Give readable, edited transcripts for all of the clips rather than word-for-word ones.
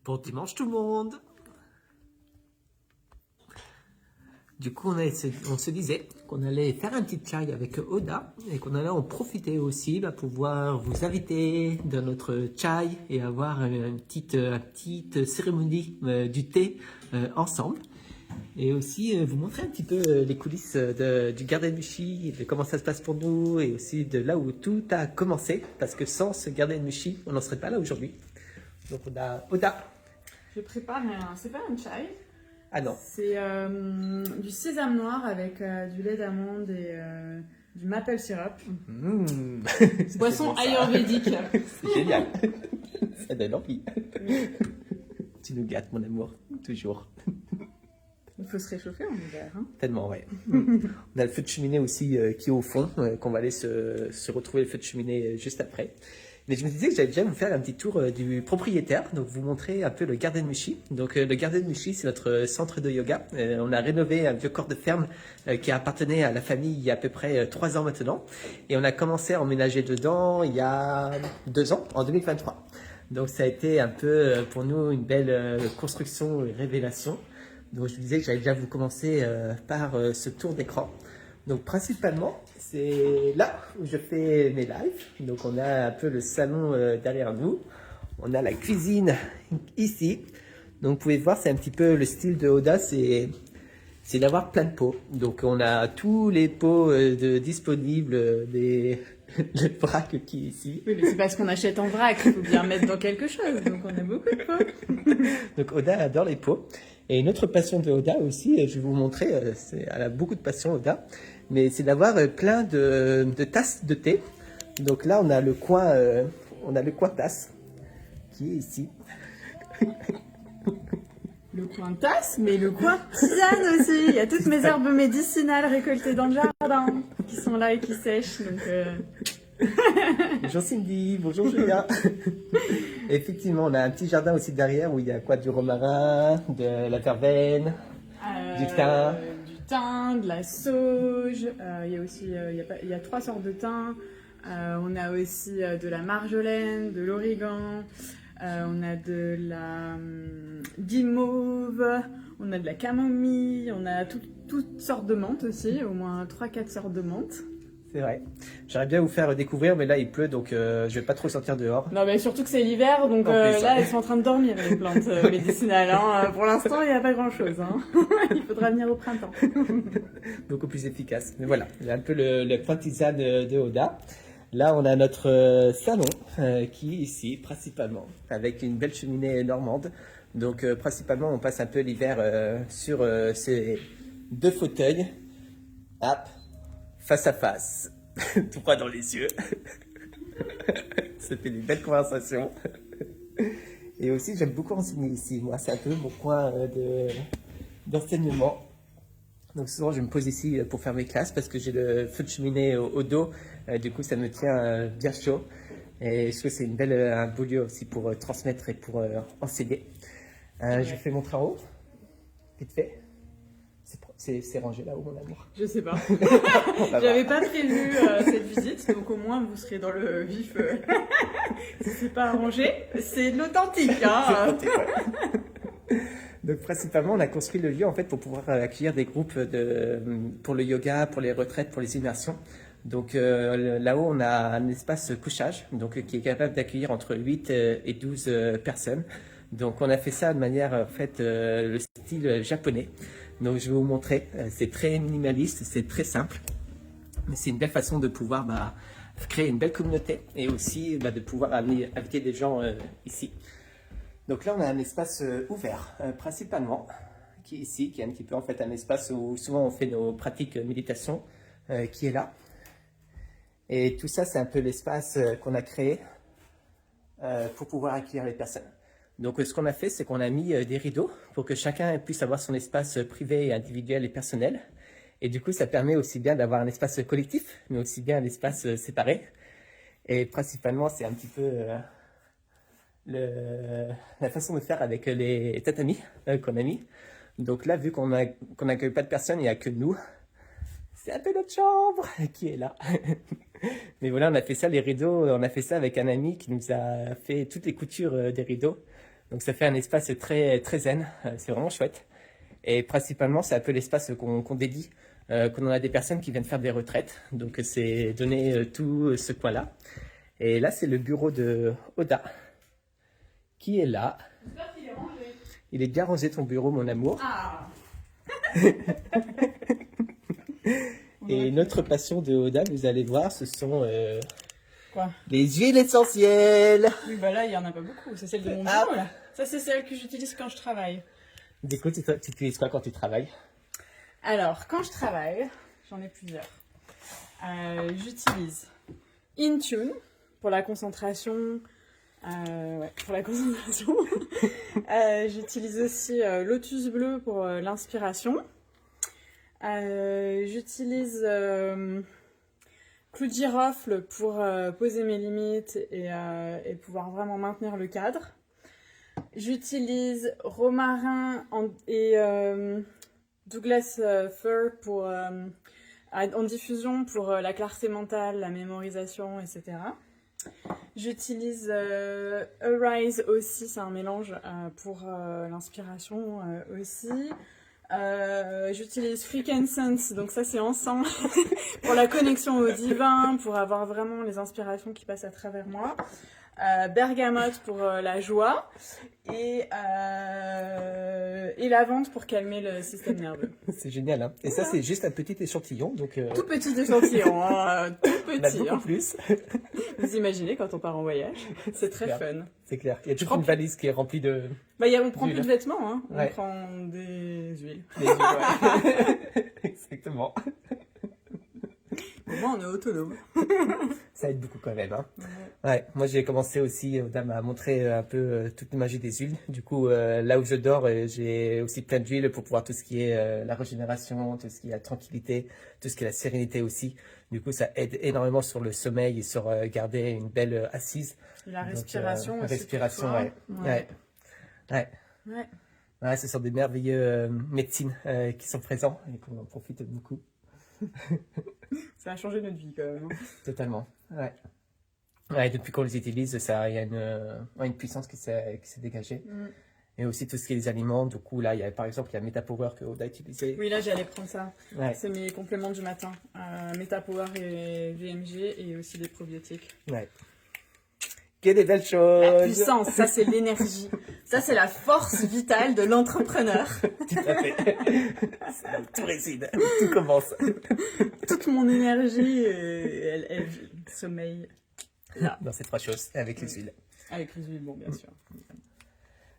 Bon dimanche tout le monde. Du coup, on se disait qu'on allait faire un petit chai avec Oda et qu'on allait en profiter aussi pour pouvoir vous inviter dans notre chai et avoir une petite cérémonie du thé ensemble. Et aussi vous montrer un petit peu les coulisses du Garden Mushi, de comment ça se passe pour nous et aussi de là où tout a commencé. Parce que sans ce Garden Mushi, on n'en serait pas là aujourd'hui. Donc on a Oda. Je prépare c'est pas un chai. Ah non. C'est du sésame noir avec du lait d'amande et du maple syrup. Boisson ayurvédique. C'est génial. Ça donne envie. Tu nous gâtes, mon amour, toujours. Il faut se réchauffer en hiver. Hein. Tellement, ouais. On a le feu de cheminée aussi qui est au fond, qu'on va aller se retrouver le feu de cheminée juste après. Mais je me disais que j'allais déjà vous faire un petit tour du propriétaire, donc vous montrer un peu le Garden Mushi. Donc le Garden Mushi, c'est notre centre de yoga. On a rénové un vieux corps de ferme qui appartenait à la famille il y a à peu près 3 ans maintenant. Et on a commencé à emménager dedans il y a 2 ans, en 2023. Donc ça a été un peu pour nous une belle construction et révélation. Donc je me disais que j'allais déjà vous commencer par ce tour d'écran. Donc principalement, c'est là où je fais mes lives. Donc on a un peu le salon derrière nous. On a la cuisine ici. Donc vous pouvez voir, c'est un petit peu le style de Oda, c'est d'avoir plein de pots. Donc on a tous les pots disponibles, le vrac qui est ici. Oui, mais c'est parce qu'on achète en vrac, il faut bien mettre dans quelque chose. Donc on a beaucoup de pots. Donc Oda adore les pots. Et une autre passion de Oda aussi, je vais vous montrer, elle a beaucoup de passion Oda, mais c'est d'avoir plein de tasses de thé. Donc là, on a le coin tasse qui est ici. Le coin tasse, mais le coin tisane aussi. Il y a toutes mes herbes médicinales récoltées dans le jardin qui sont là et qui sèchent. Donc Bonjour Cindy, bonjour Julia. Effectivement, on a un petit jardin aussi derrière où il y a quoi? Du romarin, de la verveine, du thym. Du thym, de la sauge. Il y a aussi il y a 3 sortes de thym. On a aussi de la marjolaine, de l'origan. On a de la guimauve. On a de la camomille. On a toutes sortes de menthes aussi, au moins 3-4 sortes de menthes. C'est vrai. J'aimerais bien vous faire découvrir, mais là il pleut, donc je vais pas trop sortir dehors. Non, mais surtout que c'est l'hiver, donc là elles sont en train de dormir les plantes médicinales. Hein. Pour l'instant, il n'y a pas grand-chose. Hein. Il faudra venir au printemps. Beaucoup plus efficace. Mais voilà, il y a un peu le point tisane de Oda. Là, on a notre salon qui est ici, principalement, avec une belle cheminée normande. Donc, principalement, on passe un peu l'hiver sur ces 2 fauteuils. Hop, face à face, tout droit dans les yeux. Ça fait des belles conversations. Et aussi, j'aime beaucoup enseigner ici. Moi, c'est un peu mon coin d'enseignement. Donc souvent, je me pose ici pour faire mes classes parce que j'ai le feu de cheminée au dos. Du coup, ça me tient bien chaud. Et je trouve que c'est un beau lieu aussi pour transmettre et pour enseigner. Je fais montrer en haut, vite fait. C'est rangé là-haut, mon amour. Je sais pas. J'avais pas prévu cette visite, donc au moins vous serez dans le vif. Si c'est pas arrangé, c'est de l'authentique. Hein. Donc principalement, on a construit le lieu en fait pour pouvoir accueillir des groupes pour le yoga, pour les retraites, pour les immersions. Donc là-haut, on a un espace couchage, donc qui est capable d'accueillir entre 8 et 12 personnes. Donc on a fait ça de manière en fait le style japonais. Donc je vais vous montrer, c'est très minimaliste, c'est très simple, mais c'est une belle façon de pouvoir créer une belle communauté et aussi de pouvoir inviter des gens ici. Donc là on a un espace ouvert principalement, qui est ici, qui est un petit peu en fait un espace où souvent on fait nos pratiques méditation, qui est là. Et tout ça c'est un peu l'espace qu'on a créé pour pouvoir accueillir les personnes. Donc ce qu'on a fait, c'est qu'on a mis des rideaux pour que chacun puisse avoir son espace privé, individuel et personnel. Et du coup, ça permet aussi bien d'avoir un espace collectif, mais aussi bien un espace séparé. Et principalement, c'est un petit peu la façon de faire avec les tatamis qu'on a mis. Donc là, vu qu'on n'accueille pas de personnes, il n'y a que nous. C'est un peu notre chambre qui est là. Mais voilà, on a fait ça, les rideaux, on a fait ça avec un ami qui nous a fait toutes les coutures des rideaux. Donc ça fait un espace très, très zen, c'est vraiment chouette. Et principalement, c'est un peu l'espace qu'on dédie quand on a des personnes qui viennent faire des retraites. Donc c'est donner tout ce coin-là. Et là, c'est le bureau de Oda qui est là. J'espère qu'il est rangé. Il est bien rangé ton bureau, mon amour. Ah. Et notre passion de Oda, vous allez voir, ce sont Quoi? les huiles essentielles. Oui, bah là, il y en a pas beaucoup. C'est celle de mon bureau, là. Ça, c'est celle que j'utilise quand je travaille. Du coup, tu utilises quoi quand tu travailles? Alors, quand je travaille, j'en ai plusieurs. J'utilise Intune pour la concentration. Ouais, pour la concentration. J'utilise aussi Lotus Bleu pour l'inspiration. J'utilise Clou de girofle pour poser mes limites et pouvoir vraiment maintenir le cadre. J'utilise romarin et Douglas Fir pour, en diffusion pour la clarté mentale, la mémorisation, etc. J'utilise Arise aussi, c'est un mélange pour l'inspiration aussi. J'utilise Frankincense, donc ça c'est ensemble, pour la connexion au divin, pour avoir vraiment les inspirations qui passent à travers moi. Bergamote pour la joie et lavande pour calmer le système nerveux. C'est génial, hein. Et ça, c'est juste un petit échantillon, donc Tout petit échantillon, hein, tout on a petit. beaucoup Hein. plus. Vous imaginez quand on part en voyage, c'est très clair. fun. C'est clair. Il y a toute une valise qui est remplie de Bah, on prend plus D'huile. de vêtements, hein. On Ouais. prend des huiles. des huiles, ouais. Exactement. Au moins, on est autonome. Ça aide beaucoup quand même, hein. Ouais, moi j'ai commencé aussi, Oda m'a montré un peu toute la magie des huiles. Du coup, là où je dors, j'ai aussi plein d'huiles pour pouvoir tout ce qui est la régénération, tout ce qui est la tranquillité, tout ce qui est la sérénité aussi. Du coup, ça aide énormément sur le sommeil et sur garder une belle assise. Et la Donc, respiration la aussi. respiration, pour toi. ouais. Ouais. Ouais. Ouais. Ouais, ce sont des merveilleux médecines qui sont présents et qu'on en profite beaucoup. Ça a changé notre vie quand même. Hein. Totalement. Ouais. Ouais, depuis qu'on les utilise, ça, il y a une puissance qui s'est dégagée. Mm. Et aussi tout ce qui est les aliments. Du coup, là, il y a, par exemple, il y a MetaPower que Oda a utilisé. Oui, là j'allais prendre ça. Ouais. C'est mes compléments du matin. MetaPower et VMG et aussi des probiotiques. Ouais. Que des belles La choses. puissance, ça c'est l'énergie. Ça c'est la force vitale de l'entrepreneur. Tout à fait. C'est là où tout réside, où tout commence. Toute mon énergie, elle sommeille là. Dans ces trois choses, avec les huiles. Avec les huiles, bon bien sûr.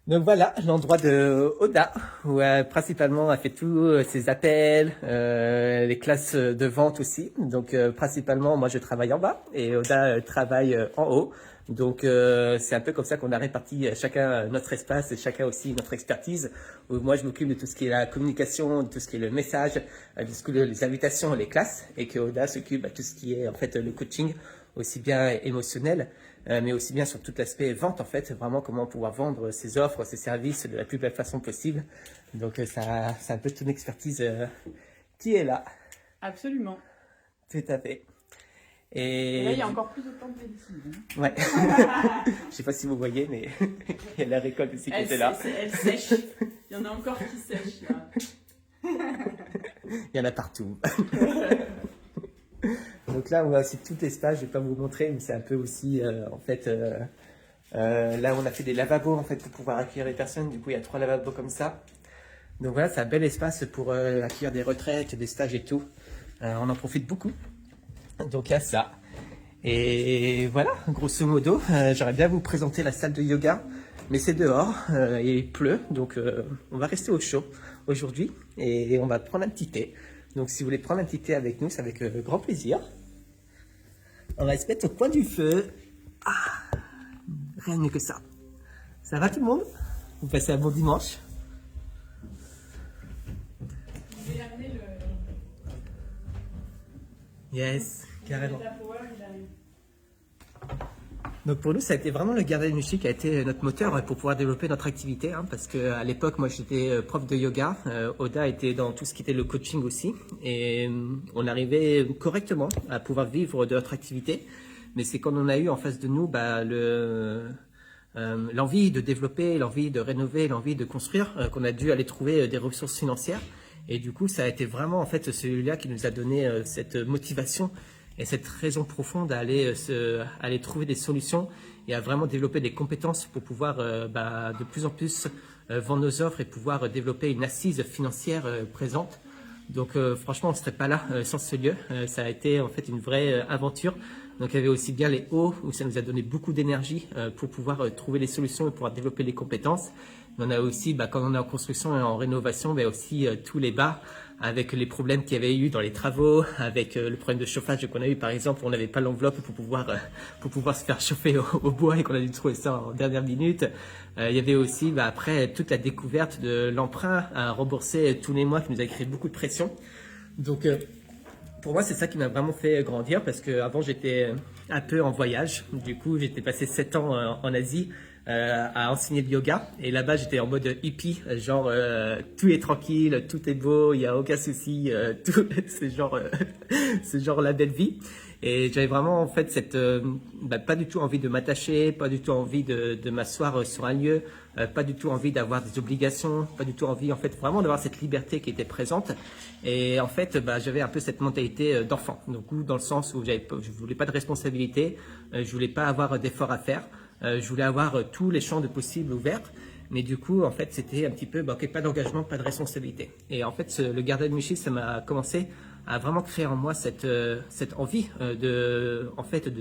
Donc voilà l'endroit de Oda où principalement elle fait tous ses appels, les classes de vente aussi. Donc principalement moi je travaille en bas et Oda travaille en haut. Donc c'est un peu comme ça qu'on a réparti chacun notre espace et chacun aussi notre expertise. Où moi je m'occupe de tout ce qui est la communication, de tout ce qui est le message, de ce que les invitations, les classes, et que Oda s'occupe de tout ce qui est en fait le coaching, aussi bien émotionnel, mais aussi bien sur tout l'aspect vente en fait, vraiment comment pouvoir vendre ses offres, ses services de la plus belle façon possible. Donc ça, c'est un peu ton expertise qui est là. Absolument. Tout à fait. Et là il y a encore plus de plantes médecines. Hein. Ouais. Je sais pas si vous voyez, mais il y a la récolte aussi qui était là. Elle sèche. Il y en a encore qui sèchent là. Il y en a partout. Donc là, on a aussi tout l'espace. Je vais pas vous montrer, mais c'est un peu aussi, en fait, là, on a fait des lavabos en fait pour pouvoir accueillir les personnes. Du coup, il y a 3 lavabos comme ça. Donc voilà, c'est un bel espace pour accueillir des retraites, des stages et tout. On en profite beaucoup. Donc il y a ça. Et voilà, grosso modo, j'aurais bien vous présenter la salle de yoga, mais c'est dehors et il pleut, donc on va rester au chaud aujourd'hui et on va prendre un petit thé. Donc si vous voulez prendre un petit thé avec nous, c'est avec grand plaisir. On va se mettre au coin du feu. Ah, rien de mieux que ça. Ça va tout le monde? Vous passez un bon dimanche? Je vais amener le. Yes, carrément. MetaPower, il arrive. Donc pour nous, ça a été vraiment le Garden Nushi qui a été notre moteur pour pouvoir développer notre activité, hein, parce qu'à l'époque, moi j'étais prof de yoga, Oda était dans tout ce qui était le coaching aussi, et on arrivait correctement à pouvoir vivre de notre activité, mais c'est quand on a eu en face de nous l'envie de développer, l'envie de rénover, l'envie de construire, qu'on a dû aller trouver des ressources financières. Et du coup, ça a été vraiment en fait celui-là qui nous a donné cette motivation et cette raison profonde à aller trouver des solutions et à vraiment développer des compétences pour pouvoir de plus en plus vendre nos offres et pouvoir développer une assise financière présente. Donc franchement, on ne serait pas là sans ce lieu. Ça a été en fait une vraie aventure. Donc il y avait aussi bien les hauts où ça nous a donné beaucoup d'énergie pour pouvoir trouver les solutions et pouvoir développer les compétences. Mais on a aussi, quand on est en construction et en rénovation, aussi tous les bas avec les problèmes qu'il y avait eu dans les travaux, avec le problème de chauffage qu'on a eu par exemple, on n'avait pas l'enveloppe pour pouvoir se faire chauffer au bois et qu'on a dû trouver ça en dernière minute. Il y avait aussi après toute la découverte de l'emprunt à rembourser tous les mois qui nous a créé beaucoup de pression. Donc pour moi, c'est ça qui m'a vraiment fait grandir parce qu'avant, j'étais un peu en voyage. Du coup, j'étais passé 7 ans en Asie à enseigner le yoga. Et là-bas, j'étais en mode hippie, genre tout est tranquille, tout est beau, il n'y a aucun souci, c'est genre la belle vie. Et j'avais vraiment en fait pas du tout envie de m'attacher, pas du tout envie de m'asseoir sur un lieu, pas du tout envie d'avoir des obligations, pas du tout envie en fait vraiment d'avoir cette liberté qui était présente. Et en fait, j'avais un peu cette mentalité d'enfant, donc dans le sens où je voulais pas de responsabilité, je voulais pas avoir d'efforts à faire, je voulais avoir tous les champs de possibles ouverts. Mais du coup, en fait, c'était un petit peu, pas d'engagement, pas de responsabilité. Et en fait, le Garden Michi, ça m'a commencé à vraiment créer en moi cette envie de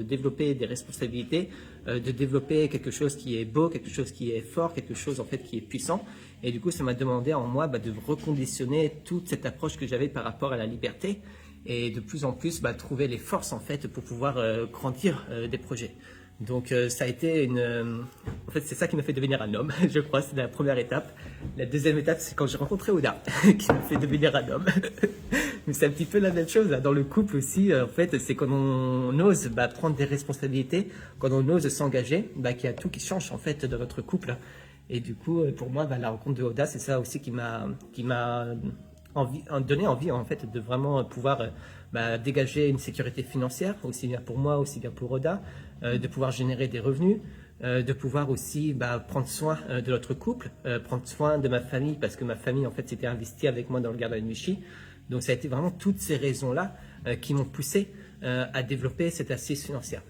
développer des responsabilités, de développer quelque chose qui est beau, quelque chose qui est fort, quelque chose en fait qui est puissant. Et du coup, ça m'a demandé en moi de reconditionner toute cette approche que j'avais par rapport à la liberté et de plus en plus trouver les forces en fait pour pouvoir grandir des projets. Donc ça a été en fait c'est ça qui m'a fait devenir un homme, je crois, c'est la première étape. La deuxième étape, c'est quand j'ai rencontré Oda qui m'a fait devenir un homme. Mais c'est un petit peu la même chose dans le couple aussi, en fait, c'est quand on ose prendre des responsabilités, quand on ose s'engager, qu'il y a tout qui change en fait dans notre couple. Et du coup, pour moi, la rencontre de Oda, c'est ça aussi qui m'a donné envie en fait de vraiment pouvoir dégager une sécurité financière, aussi bien pour moi, aussi bien pour Oda, de pouvoir générer des revenus, de pouvoir aussi prendre soin de notre couple, prendre soin de ma famille, parce que ma famille en fait s'était investie avec moi dans le Garden Michi. Donc ça a été vraiment toutes ces raisons-là qui m'ont poussé à développer cette assise financière.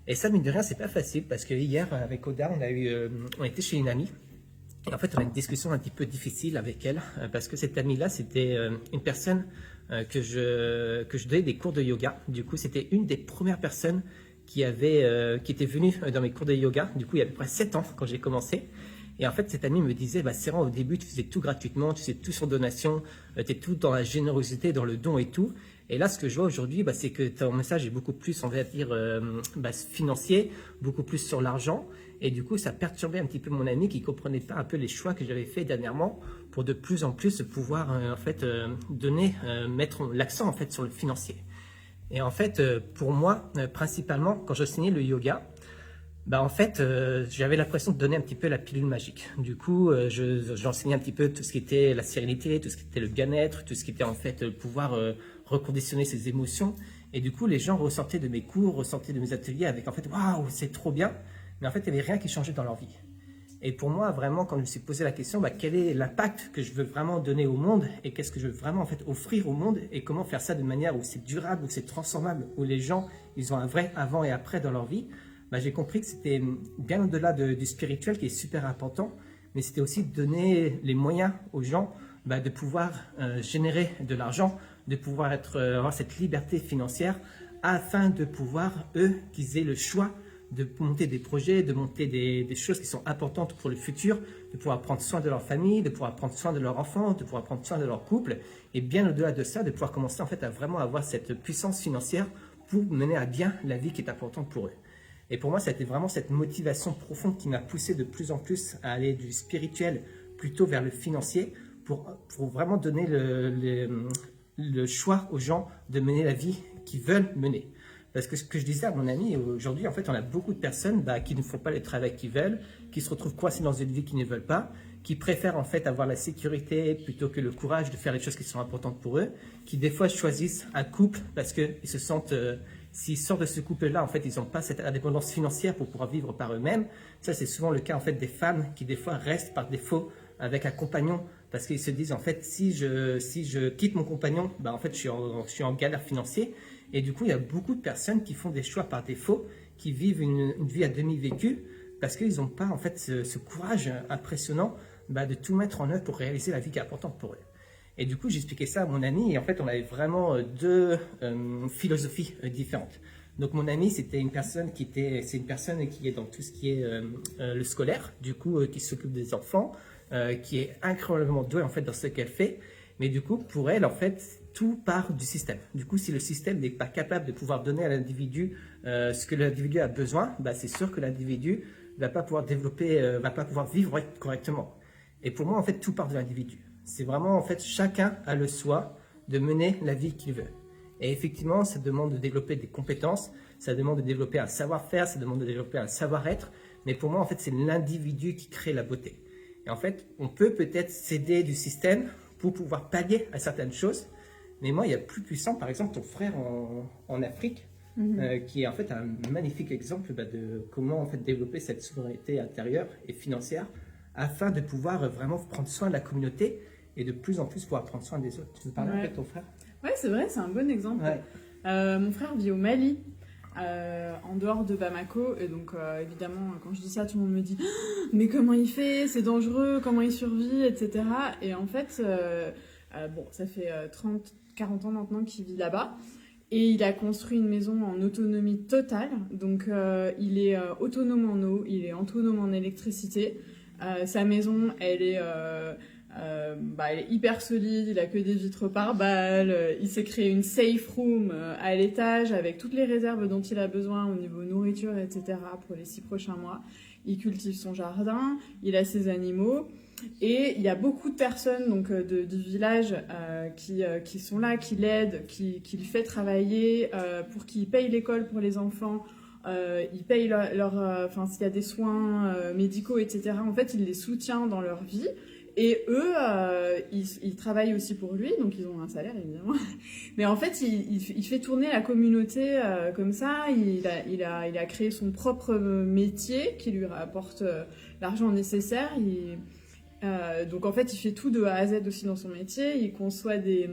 Et ça, mine de rien, c'est pas facile, parce que hier, avec Oda, on était chez une amie. Et en fait, on a une discussion un petit peu difficile avec elle, parce que cette amie-là, c'était une personne que je donnais des cours de yoga. Du coup, c'était une des premières personnes qui était venue dans mes cours de yoga. Du coup, il y a à peu près 7 ans quand j'ai commencé. Et en fait, cette amie me disait, Serran, au début, tu faisais tout gratuitement, tu faisais tout sur donation, tu es tout dans la générosité, dans le don et tout. Et là, ce que je vois aujourd'hui, c'est que ton message est beaucoup plus, on va dire, financier, beaucoup plus sur l'argent. Et du coup, ça perturbait un petit peu mon ami qui ne comprenait pas un peu les choix que j'avais fait dernièrement pour de plus en plus pouvoir mettre l'accent en fait sur le financier. Et en fait, pour moi, principalement, quand j'enseignais le yoga, j'avais l'impression de donner un petit peu la pilule magique. Du coup, j'enseignais un petit peu tout ce qui était la sérénité, tout ce qui était le bien-être, tout ce qui était en fait pouvoir reconditionner ses émotions. Et du coup, les gens ressortaient de mes cours, ressortaient de mes ateliers avec en fait, waouh, c'est trop bien. Mais en fait, il n'y avait rien qui changeait dans leur vie. Et pour moi, vraiment, quand je me suis posé la question, quel est l'impact que je veux vraiment donner au monde et qu'est-ce que je veux vraiment en fait offrir au monde et comment faire ça de manière où c'est durable, où c'est transformable, où les gens, ils ont un vrai avant et après dans leur vie. J'ai compris que c'était bien au-delà du spirituel qui est super important, mais c'était aussi de donner les moyens aux gens de pouvoir générer de l'argent, de pouvoir avoir cette liberté financière afin de pouvoir, eux, qu'ils aient le choix de monter des projets, de monter des choses qui sont importantes pour le futur, de pouvoir prendre soin de leur famille, de pouvoir prendre soin de leurs enfants, de pouvoir prendre soin de leur couple, et bien au-delà de ça, de pouvoir commencer en fait à vraiment avoir cette puissance financière pour mener à bien la vie qui est importante pour eux. Et pour moi, ça a été vraiment cette motivation profonde qui m'a poussé de plus en plus à aller du spirituel plutôt vers le financier pour vraiment donner le choix aux gens de mener la vie qu'ils veulent mener. Parce que ce que je disais à mon ami, aujourd'hui, en fait, on a beaucoup de personnes qui ne font pas le travail qu'ils veulent, qui se retrouvent coincés dans une vie qu'ils ne veulent pas, qui préfèrent en fait avoir la sécurité plutôt que le courage de faire les choses qui sont importantes pour eux, qui des fois choisissent un couple parce qu'ils se sentent s'ils sortent de ce couple-là, en fait, ils n'ont pas cette indépendance financière pour pouvoir vivre par eux-mêmes. Ça, c'est souvent le cas en fait des femmes qui des fois restent par défaut avec un compagnon parce qu'ils se disent en fait si je quitte mon compagnon, bah, en fait, je suis en galère financière. Et du coup, il y a beaucoup de personnes qui font des choix par défaut, qui vivent une vie à demi vécue parce qu'ils n'ont pas en fait ce courage impressionnant de tout mettre en œuvre pour réaliser la vie qui est importante pour eux. Et du coup, j'expliquais ça à mon ami et en fait, on avait vraiment deux philosophies différentes. Donc, mon ami, c'est une personne qui est dans tout ce qui est le scolaire, du coup, qui s'occupe des enfants, qui est incroyablement douée en fait dans ce qu'elle fait. Mais du coup, pour elle, en fait, tout part du système. Du coup, si le système n'est pas capable de pouvoir donner à l'individu ce que l'individu a besoin, c'est sûr que l'individu va pas pouvoir développer, va pas pouvoir vivre correctement. Et pour moi, en fait, tout part de l'individu. C'est vraiment, en fait, chacun a le choix de mener la vie qu'il veut. Et effectivement, ça demande de développer des compétences, ça demande de développer un savoir-faire, ça demande de développer un savoir-être. Mais pour moi, en fait, c'est l'individu qui crée la beauté. Et en fait, on peut peut-être s'aider du système pour pouvoir pallier à certaines choses. Mais moi, il y a plus puissant, par exemple, ton frère en Afrique, qui est en fait un magnifique exemple de comment en fait développer cette souveraineté intérieure et financière afin de pouvoir vraiment prendre soin de la communauté et de plus en plus pouvoir prendre soin des autres. Tu veux parler un peu de ton frère? Ouais, c'est vrai, c'est un bon exemple. Ouais. Mon frère vit au Mali, en dehors de Bamako, et donc évidemment, quand je dis ça, tout le monde me dit « Mais comment il fait? C'est dangereux, comment il survit, etc. » Et en fait, bon, ça fait 30-40 ans maintenant qu'il vit là-bas. Et il a construit une maison en autonomie totale. Donc, il est autonome en eau, il est autonome en électricité. Sa maison, elle est hyper solide, il a que des vitres par balles. Il s'est créé une safe room à l'étage avec toutes les réserves dont il a besoin au niveau nourriture, etc. pour les 6 prochains mois. Il cultive son jardin, il a ses animaux. Et il y a beaucoup de personnes donc, du village qui sont là, qui l'aident, qui le fait travailler, pour qu'ils payent l'école pour les enfants. Ils payent s'il y a des soins médicaux, etc. En fait, il les soutient dans leur vie. Et eux, ils travaillent aussi pour lui, donc ils ont un salaire évidemment. Mais en fait, il fait tourner la communauté comme ça. Il a créé son propre métier qui lui rapporte l'argent nécessaire. Donc en fait, il fait tout de A à Z aussi dans son métier. Il conçoit des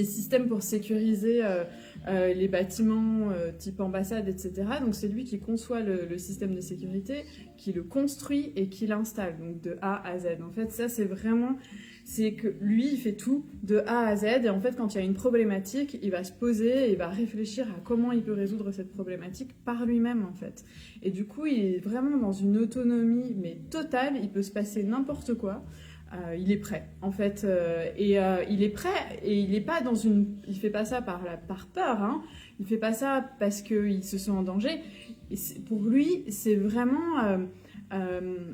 systèmes pour sécuriser les bâtiments type ambassade, etc. Donc c'est lui qui conçoit le système de sécurité, qui le construit et qui l'installe, donc de A à Z. En fait, ça c'est que lui, il fait tout de A à Z. Et en fait, quand il y a une problématique, il va se poser et il va réfléchir à comment il peut résoudre cette problématique par lui-même, en fait. Et du coup, il est vraiment dans une autonomie, mais totale. Il peut se passer n'importe quoi. Il est prêt, en fait. Il est prêt et il est pas dans une... Il fait pas ça par peur, hein. Il fait pas ça parce qu'il se sent en danger. Et pour lui, c'est vraiment...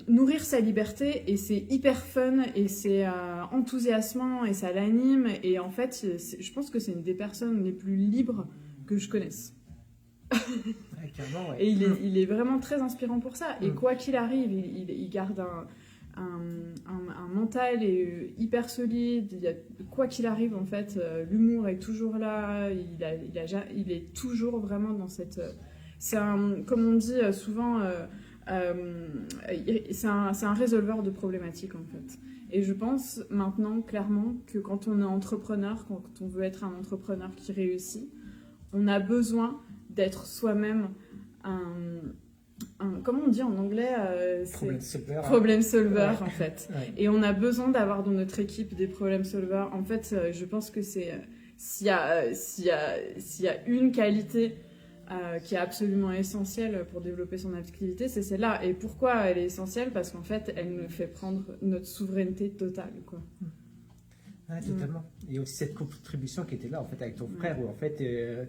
nourrir sa liberté, et c'est hyper fun et c'est enthousiasmant et ça l'anime, et en fait je pense que c'est une des personnes les plus libres que je connaisse. Ouais, carrément, ouais. Et il est vraiment très inspirant pour ça, et quoi qu'il arrive, il garde un mental hyper solide. Quoi qu'il arrive, en fait, l'humour est toujours là, il est toujours vraiment dans cette... comme on dit souvent... c'est un résolveur de problématiques, en fait. Et je pense maintenant clairement que quand on est entrepreneur, quand on veut être un entrepreneur qui réussit, on a besoin d'être soi-même comment on dit en anglais, problem solver, en fait. Ouais. Et on a besoin d'avoir dans notre équipe des problem solvers. En fait, je pense que c'est s'il y a une qualité qui est absolument essentielle pour développer son activité, c'est celle-là. Et pourquoi elle est essentielle? Parce qu'en fait, elle nous fait prendre notre souveraineté totale, quoi. Ouais, totalement. Il y a aussi cette contribution qui était là, en fait, avec ton frère, où en fait,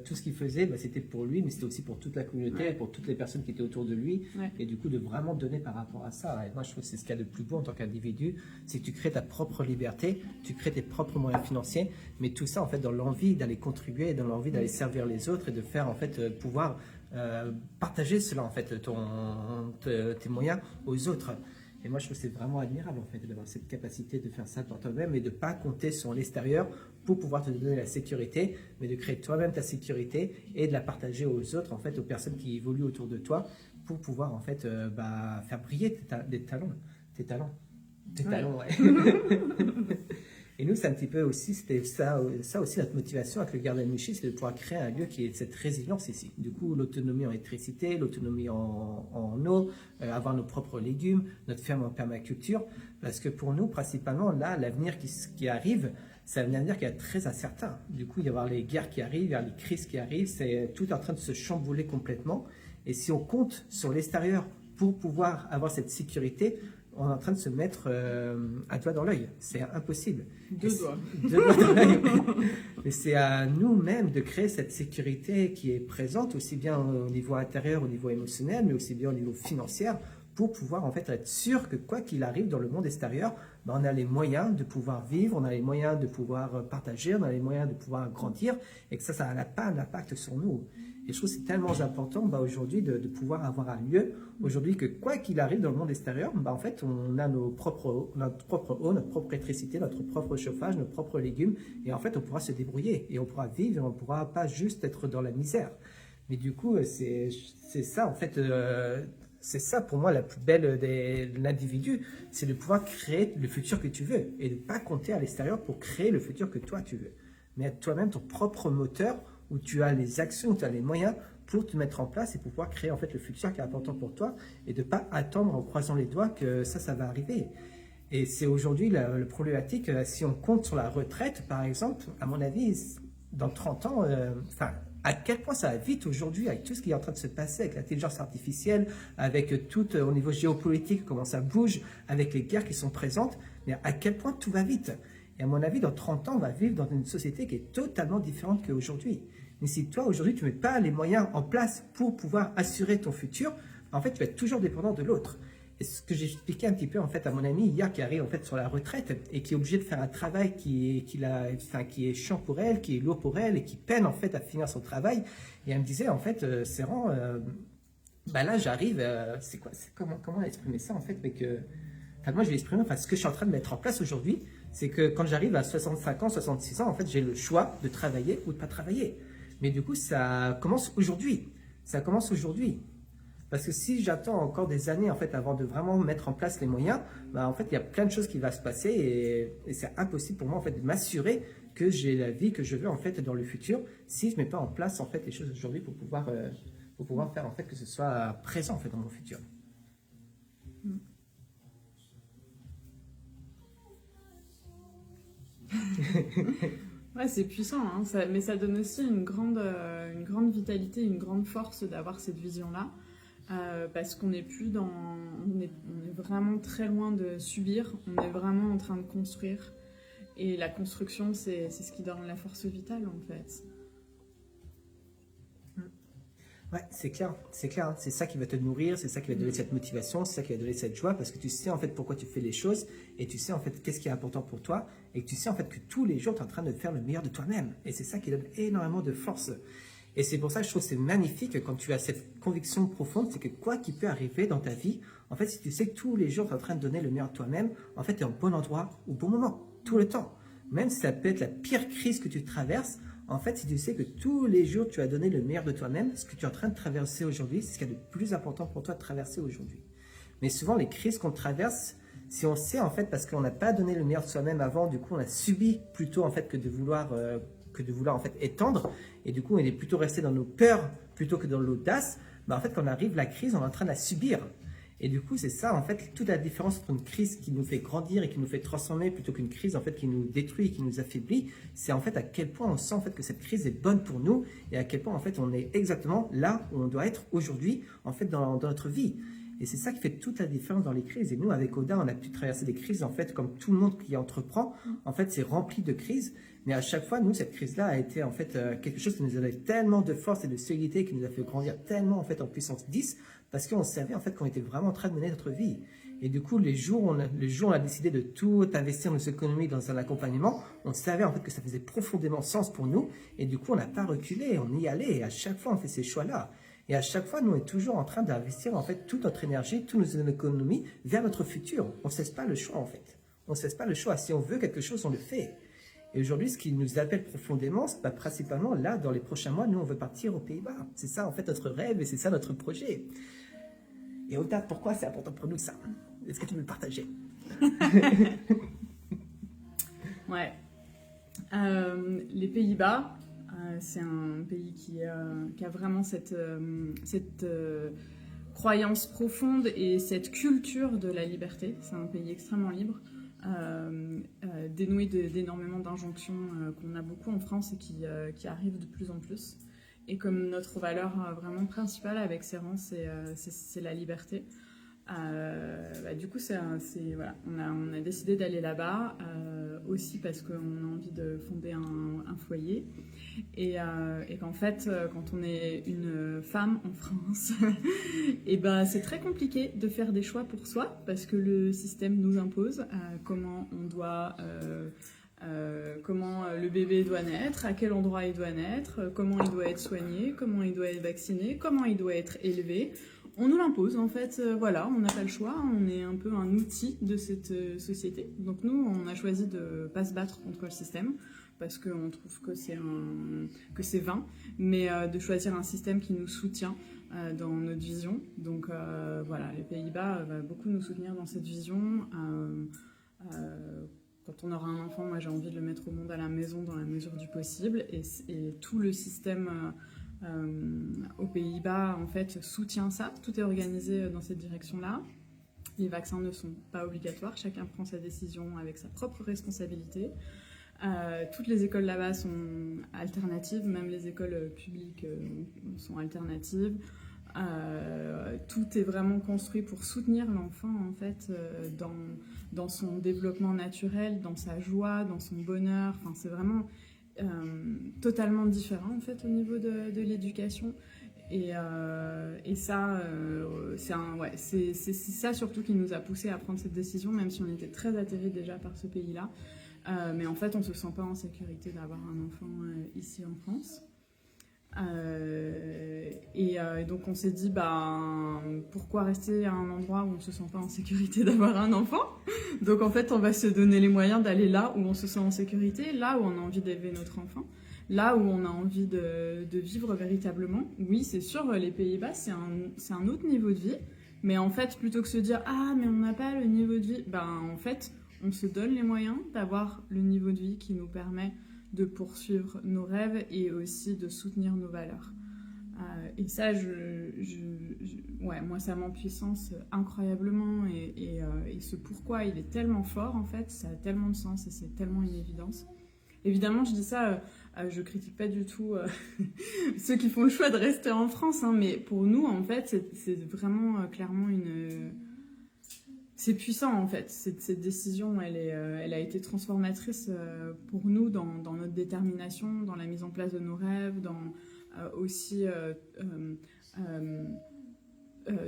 tout ce qu'il faisait, c'était pour lui, mais c'était aussi pour toute la communauté, pour toutes les personnes qui étaient autour de lui. Ouais. Et du coup, de vraiment donner par rapport à ça. Et moi, je trouve que c'est ce qu'il y a de plus beau en tant qu'individu, c'est que tu crées ta propre liberté, tu crées tes propres moyens financiers, mais tout ça, en fait, dans l'envie d'aller contribuer, dans l'envie d'aller servir les autres et de faire, en fait, pouvoir partager cela, en fait, tes moyens aux autres. Et moi, je trouve que c'est vraiment admirable, en fait, d'avoir cette capacité de faire ça par toi-même et de ne pas compter sur l'extérieur pour pouvoir te donner la sécurité, mais de créer toi-même ta sécurité et de la partager aux autres, en fait, aux personnes qui évoluent autour de toi pour pouvoir, en fait, faire briller tes talents. Tes talents. Tes talents, ouais. Et nous, c'est un petit peu aussi, c'était ça aussi notre motivation avec le Garden Michi, c'est de pouvoir créer un lieu qui ait cette résilience ici. Du coup, l'autonomie en électricité, l'autonomie en eau, avoir nos propres légumes, notre ferme en permaculture. Parce que pour nous, principalement, là, l'avenir qui arrive, c'est un avenir qui est très incertain. Du coup, il va y avoir les guerres qui arrivent, il y a les crises qui arrivent, c'est tout en train de se chambouler complètement. Et si on compte sur l'extérieur pour pouvoir avoir cette sécurité, on est en train de se mettre un doigt dans l'œil. C'est impossible. Deux doigts. Deux doigts dans l'œil. Mais c'est à nous-mêmes de créer cette sécurité qui est présente, aussi bien au niveau intérieur, au niveau émotionnel, mais aussi bien au niveau financier, pour pouvoir en fait être sûr que quoi qu'il arrive dans le monde extérieur, on a les moyens de pouvoir vivre, on a les moyens de pouvoir partager, on a les moyens de pouvoir grandir, et que ça n'a pas d'impact sur nous. Et je trouve que c'est tellement important aujourd'hui de pouvoir avoir un lieu, aujourd'hui que quoi qu'il arrive dans le monde extérieur, en fait on a notre propre eau, notre propre électricité, notre propre chauffage, nos propres légumes, et en fait on pourra se débrouiller, et on pourra vivre, et on ne pourra pas juste être dans la misère. Mais du coup, c'est ça en fait, c'est ça pour moi la plus belle de l'individu, c'est de pouvoir créer le futur que tu veux, et de ne pas compter à l'extérieur pour créer le futur que toi tu veux. Mais être toi-même ton propre moteur, où tu as les actions, où tu as les moyens pour te mettre en place et pour pouvoir créer en fait le futur qui est important pour toi et de ne pas attendre en croisant les doigts que ça va arriver. Et c'est aujourd'hui le problématique, si on compte sur la retraite par exemple, à mon avis, dans 30 ans, à quel point ça va vite aujourd'hui avec tout ce qui est en train de se passer avec l'intelligence artificielle, avec tout au niveau géopolitique, comment ça bouge, avec les guerres qui sont présentes, mais à quel point tout va vite. Et à mon avis, dans 30 ans, on va vivre dans une société qui est totalement différente qu'aujourd'hui. Mais si toi, aujourd'hui, tu ne mets pas les moyens en place pour pouvoir assurer ton futur, en fait, tu vas être toujours dépendant de l'autre. Et ce que j'ai expliqué un petit peu, en fait, à mon ami hier qui arrive, en fait, sur la retraite et qui est obligé de faire un travail qui est chiant pour elle, qui est lourd pour elle et qui peine, en fait, à finir son travail. Et elle me disait, en fait, Serran, là, j'arrive, comment exprimer ça, en fait, mais que, moi, je vais exprimer, ce que je suis en train de mettre en place aujourd'hui, c'est que quand j'arrive à 65 ans, 66 ans, en fait, j'ai le choix de travailler ou de ne pas travailler. Mais du coup, ça commence aujourd'hui. Ça commence aujourd'hui. Parce que si j'attends encore des années, en fait, avant de vraiment mettre en place les moyens, en fait, il y a plein de choses qui vont se passer et c'est impossible pour moi, en fait, de m'assurer que j'ai la vie que je veux, en fait, dans le futur, si je ne mets pas en place, en fait, les choses aujourd'hui pour pouvoir faire, en fait, que ce soit présent, en fait, dans mon futur. Ouais, c'est puissant, hein, mais ça donne aussi une grande vitalité, une grande force d'avoir cette vision-là, parce qu'on n'est plus on est vraiment très loin de subir, on est vraiment en train de construire, et la construction, c'est ce qui donne la force vitale, en fait. Ouais, c'est clair, hein. C'est ça qui va te nourrir, c'est ça qui va te donner cette motivation, c'est ça qui va te donner cette joie, parce que tu sais en fait pourquoi tu fais les choses, et tu sais en fait qu'est-ce qui est important pour toi, et tu sais en fait que tous les jours tu es en train de faire le meilleur de toi-même, et c'est ça qui donne énormément de force. Et c'est pour ça que je trouve que c'est magnifique quand tu as cette conviction profonde, c'est que quoi qu'il peut arriver dans ta vie, en fait si tu sais que tous les jours tu es en train de donner le meilleur de toi-même, en fait tu es au bon endroit, au bon moment, tout le temps. Même si ça peut être la pire crise que tu traverses, en fait, si tu sais que tous les jours, tu as donné le meilleur de toi-même, ce que tu es en train de traverser aujourd'hui, c'est ce qu'il y a de plus important pour toi de traverser aujourd'hui. Mais souvent, les crises qu'on traverse, si on sait, en fait, parce qu'on n'a pas donné le meilleur de soi-même avant, du coup, on a subi plutôt, en fait, que de vouloir en fait, étendre. Et du coup, on est plutôt resté dans nos peurs plutôt que dans l'audace. En fait, quand on arrive la crise, on est en train de la subir. Et du coup, c'est ça, en fait, toute la différence entre une crise qui nous fait grandir et qui nous fait transformer plutôt qu'une crise, en fait, qui nous détruit et qui nous affaiblit. C'est en fait à quel point on sent, en fait, que cette crise est bonne pour nous et à quel point, en fait, on est exactement là où on doit être aujourd'hui, en fait, dans notre vie. Et c'est ça qui fait toute la différence dans les crises. Et nous, avec Oda, on a pu traverser des crises, en fait, comme tout le monde qui entreprend. En fait, c'est rempli de crises. Mais à chaque fois, nous, cette crise-là a été, en fait, quelque chose qui nous a donné tellement de force et de solidité, qui nous a fait grandir tellement, en fait, en puissance 10, parce qu'on savait, en fait, qu'on était vraiment en train de mener notre vie. Et du coup, les jours où on a décidé de tout investir nos économies dans un accompagnement, on savait, en fait, que ça faisait profondément sens pour nous. Et du coup, on n'a pas reculé, on y allait. Et à chaque fois, on fait ces choix-là. Et à chaque fois, nous, on est toujours en train d'investir en fait toute notre énergie, toutes nos économies vers notre futur. On ne cesse pas le choix en fait. On ne cesse pas le choix. Si on veut quelque chose, on le fait. Et aujourd'hui, ce qui nous appelle profondément, c'est principalement là, dans les prochains mois, nous, on veut partir aux Pays-Bas. C'est ça en fait notre rêve et c'est ça notre projet. Et Ota, pourquoi c'est important pour nous ça? Est-ce que tu veux le partager? Ouais. Les Pays-Bas, c'est un pays qui a vraiment cette croyance profonde et cette culture de la liberté. C'est un pays extrêmement libre, dénoué d'énormément d'injonctions qu'on a beaucoup en France et qui arrivent de plus en plus. Et comme notre valeur vraiment principale avec Serran, c'est la liberté. Du coup, voilà, on a décidé d'aller là-bas aussi parce qu'on a envie de fonder un foyer et qu'en fait, quand on est une femme en France, et ben, c'est très compliqué de faire des choix pour soi parce que le système nous impose comment on doit... comment le bébé doit naître, à quel endroit il doit naître, comment il doit être soigné, comment il doit être vacciné, comment il doit être élevé. On nous l'impose en fait, voilà, on n'a pas le choix, on est un peu un outil de cette société. Donc nous, on a choisi de ne pas se battre contre le système parce qu'on trouve que c'est vain, mais de choisir un système qui nous soutient dans notre vision. Donc voilà, les Pays-Bas va beaucoup nous soutenir dans cette vision. Quand on aura un enfant, moi j'ai envie de le mettre au monde à la maison dans la mesure du possible. Et tout le système aux Pays-Bas en fait soutient ça. Tout est organisé dans cette direction-là. Les vaccins ne sont pas obligatoires. Chacun prend sa décision avec sa propre responsabilité. Toutes les écoles là-bas sont alternatives. Même les écoles publiques sont alternatives. Tout est vraiment construit pour soutenir l'enfant en fait dans son développement naturel, dans sa joie, dans son bonheur. Enfin, c'est vraiment totalement différent en fait au niveau de l'éducation. Et ça, c'est ça surtout qui nous a poussé à prendre cette décision, même si on était très atterrés déjà par ce pays-là. Mais en fait, on ne se sent pas en sécurité d'avoir un enfant ici en France. Donc on s'est dit pourquoi rester à un endroit où on se sent pas en sécurité d'avoir un enfant. Donc en fait on va se donner les moyens d'aller là où on se sent en sécurité, là où on a envie d'élever notre enfant, là où on a envie de vivre véritablement. Oui, c'est sûr, les Pays-Bas c'est un autre niveau de vie, mais en fait plutôt que se dire mais on n'a pas le niveau de vie, en fait on se donne les moyens d'avoir le niveau de vie qui nous permet de poursuivre nos rêves et aussi de soutenir nos valeurs. Et ça, moi, ça m'empuissance incroyablement. Et ce pourquoi, il est tellement fort, en fait, ça a tellement de sens et c'est tellement une évidence. Évidemment, je dis ça, je critique pas du tout ceux qui font le choix de rester en France, mais pour nous, en fait, c'est vraiment clairement c'est puissant en fait, cette décision, elle a été transformatrice pour nous dans notre détermination, dans la mise en place de nos rêves, dans aussi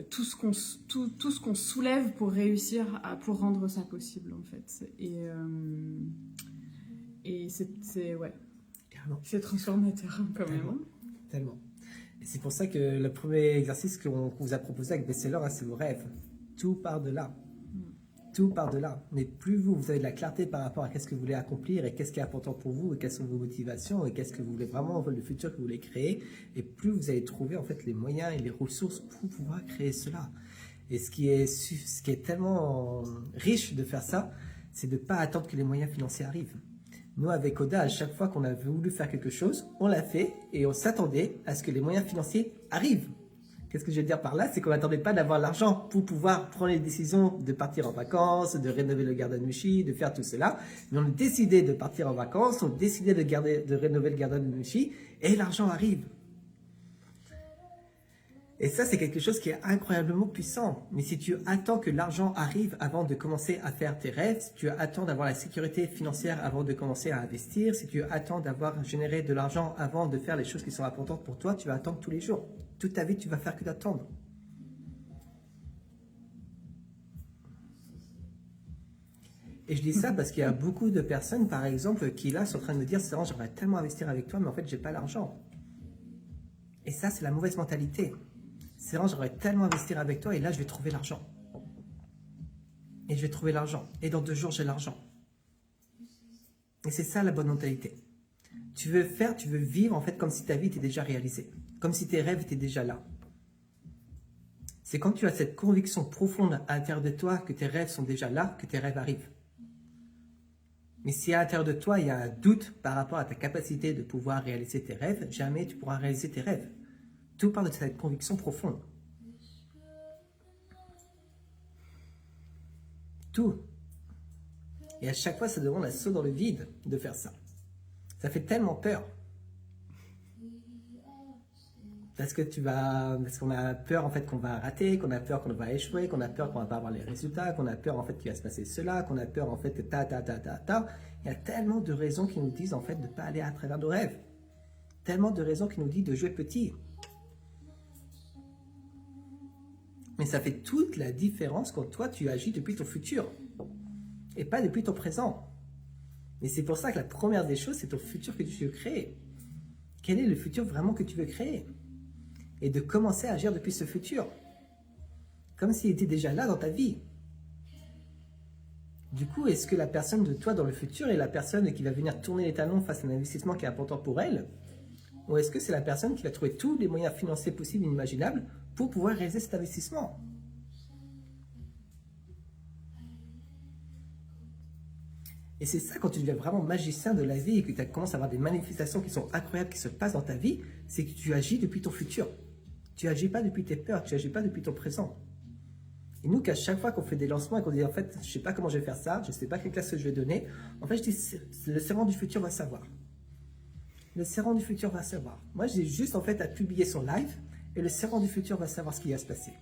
tout ce qu'on soulève pour réussir, pour rendre ça possible en fait. Et c'est transformateur quand même. Tellement. Et c'est pour ça que le premier exercice qu'on vous a proposé avec Bestseller, c'est vos rêves. Tout part de là. Tout part de là. Mais plus vous avez de la clarté par rapport à qu'est-ce que vous voulez accomplir et qu'est-ce qui est important pour vous et quelles sont vos motivations et qu'est-ce que vous voulez vraiment, le futur que vous voulez créer, et plus vous allez trouver en fait les moyens et les ressources pour pouvoir créer cela. Et ce qui est tellement riche de faire ça, c'est de ne pas attendre que les moyens financiers arrivent. Nous, avec Oda, à chaque fois qu'on a voulu faire quelque chose, on l'a fait et on s'attendait à ce que les moyens financiers arrivent. Qu'est-ce que je veux dire par là? C'est qu'on n'attendait pas d'avoir l'argent pour pouvoir prendre les décisions de partir en vacances, de rénover le Garden Mushi, de faire tout cela. Mais on a décidé de partir en vacances, on a décidé de rénover le Garden Mushi et l'argent arrive. Et ça, c'est quelque chose qui est incroyablement puissant. Mais si tu attends que l'argent arrive avant de commencer à faire tes rêves, si tu attends d'avoir la sécurité financière avant de commencer à investir, si tu attends d'avoir généré de l'argent avant de faire les choses qui sont importantes pour toi, tu vas attendre tous les jours. Toute ta vie, tu vas faire que d'attendre. Et je dis ça parce qu'il y a beaucoup de personnes, par exemple, qui là sont en train de me dire « Serran, j'aimerais tellement investir avec toi, mais en fait, j'ai pas l'argent. » Et ça, c'est la mauvaise mentalité. C'est vraiment, j'aimerais tellement investir avec toi et là, je vais trouver l'argent. Et je vais trouver l'argent. Et dans 2 jours, j'ai l'argent. Et c'est ça la bonne mentalité. Tu veux vivre en fait comme si ta vie était déjà réalisée. Comme si tes rêves étaient déjà là. C'est quand tu as cette conviction profonde à l'intérieur de toi que tes rêves sont déjà là, que tes rêves arrivent. Mais si à l'intérieur de toi, il y a un doute par rapport à ta capacité de pouvoir réaliser tes rêves, jamais tu pourras réaliser tes rêves. Tout part de cette conviction profonde. Tout. Et à chaque fois, ça demande un saut dans le vide de faire ça. Ça fait tellement peur. Parce qu'on a peur en fait qu'on va rater, qu'on a peur qu'on va échouer, qu'on a peur qu'on va pas avoir les résultats, qu'on a peur en fait qu'il va se passer cela, qu'on a peur en fait que Il y a tellement de raisons qui nous disent en fait de ne pas aller à travers nos rêves. Tellement de raisons qui nous disent de jouer petit. Mais ça fait toute la différence quand toi tu agis depuis ton futur et pas depuis ton présent. Et c'est pour ça que la première des choses, c'est ton futur que tu veux créer. Quel est le futur vraiment que tu veux créer? Et de commencer à agir depuis ce futur. Comme s'il était déjà là dans ta vie. Du coup, est-ce que la personne de toi dans le futur est la personne qui va venir tourner les talons face à un investissement qui est important pour elle? Ou est-ce que c'est la personne qui va trouver tous les moyens financiers possibles et inimaginables pour pouvoir réaliser cet investissement? Et c'est ça, quand tu deviens vraiment magicien de la vie et que tu commences à avoir des manifestations qui sont incroyables qui se passent dans ta vie, c'est que tu agis depuis ton futur. Tu n'agis pas depuis tes peurs, tu n'agis pas depuis ton présent. Et nous, qu'à chaque fois qu'on fait des lancements et qu'on dit en fait, je ne sais pas comment je vais faire ça, je ne sais pas quelle classe je vais donner, en fait, je dis, le servant du futur va savoir. Le servant du futur va savoir. Moi, j'ai juste en fait à publier son live et le servant du futur va savoir ce qui va se passer.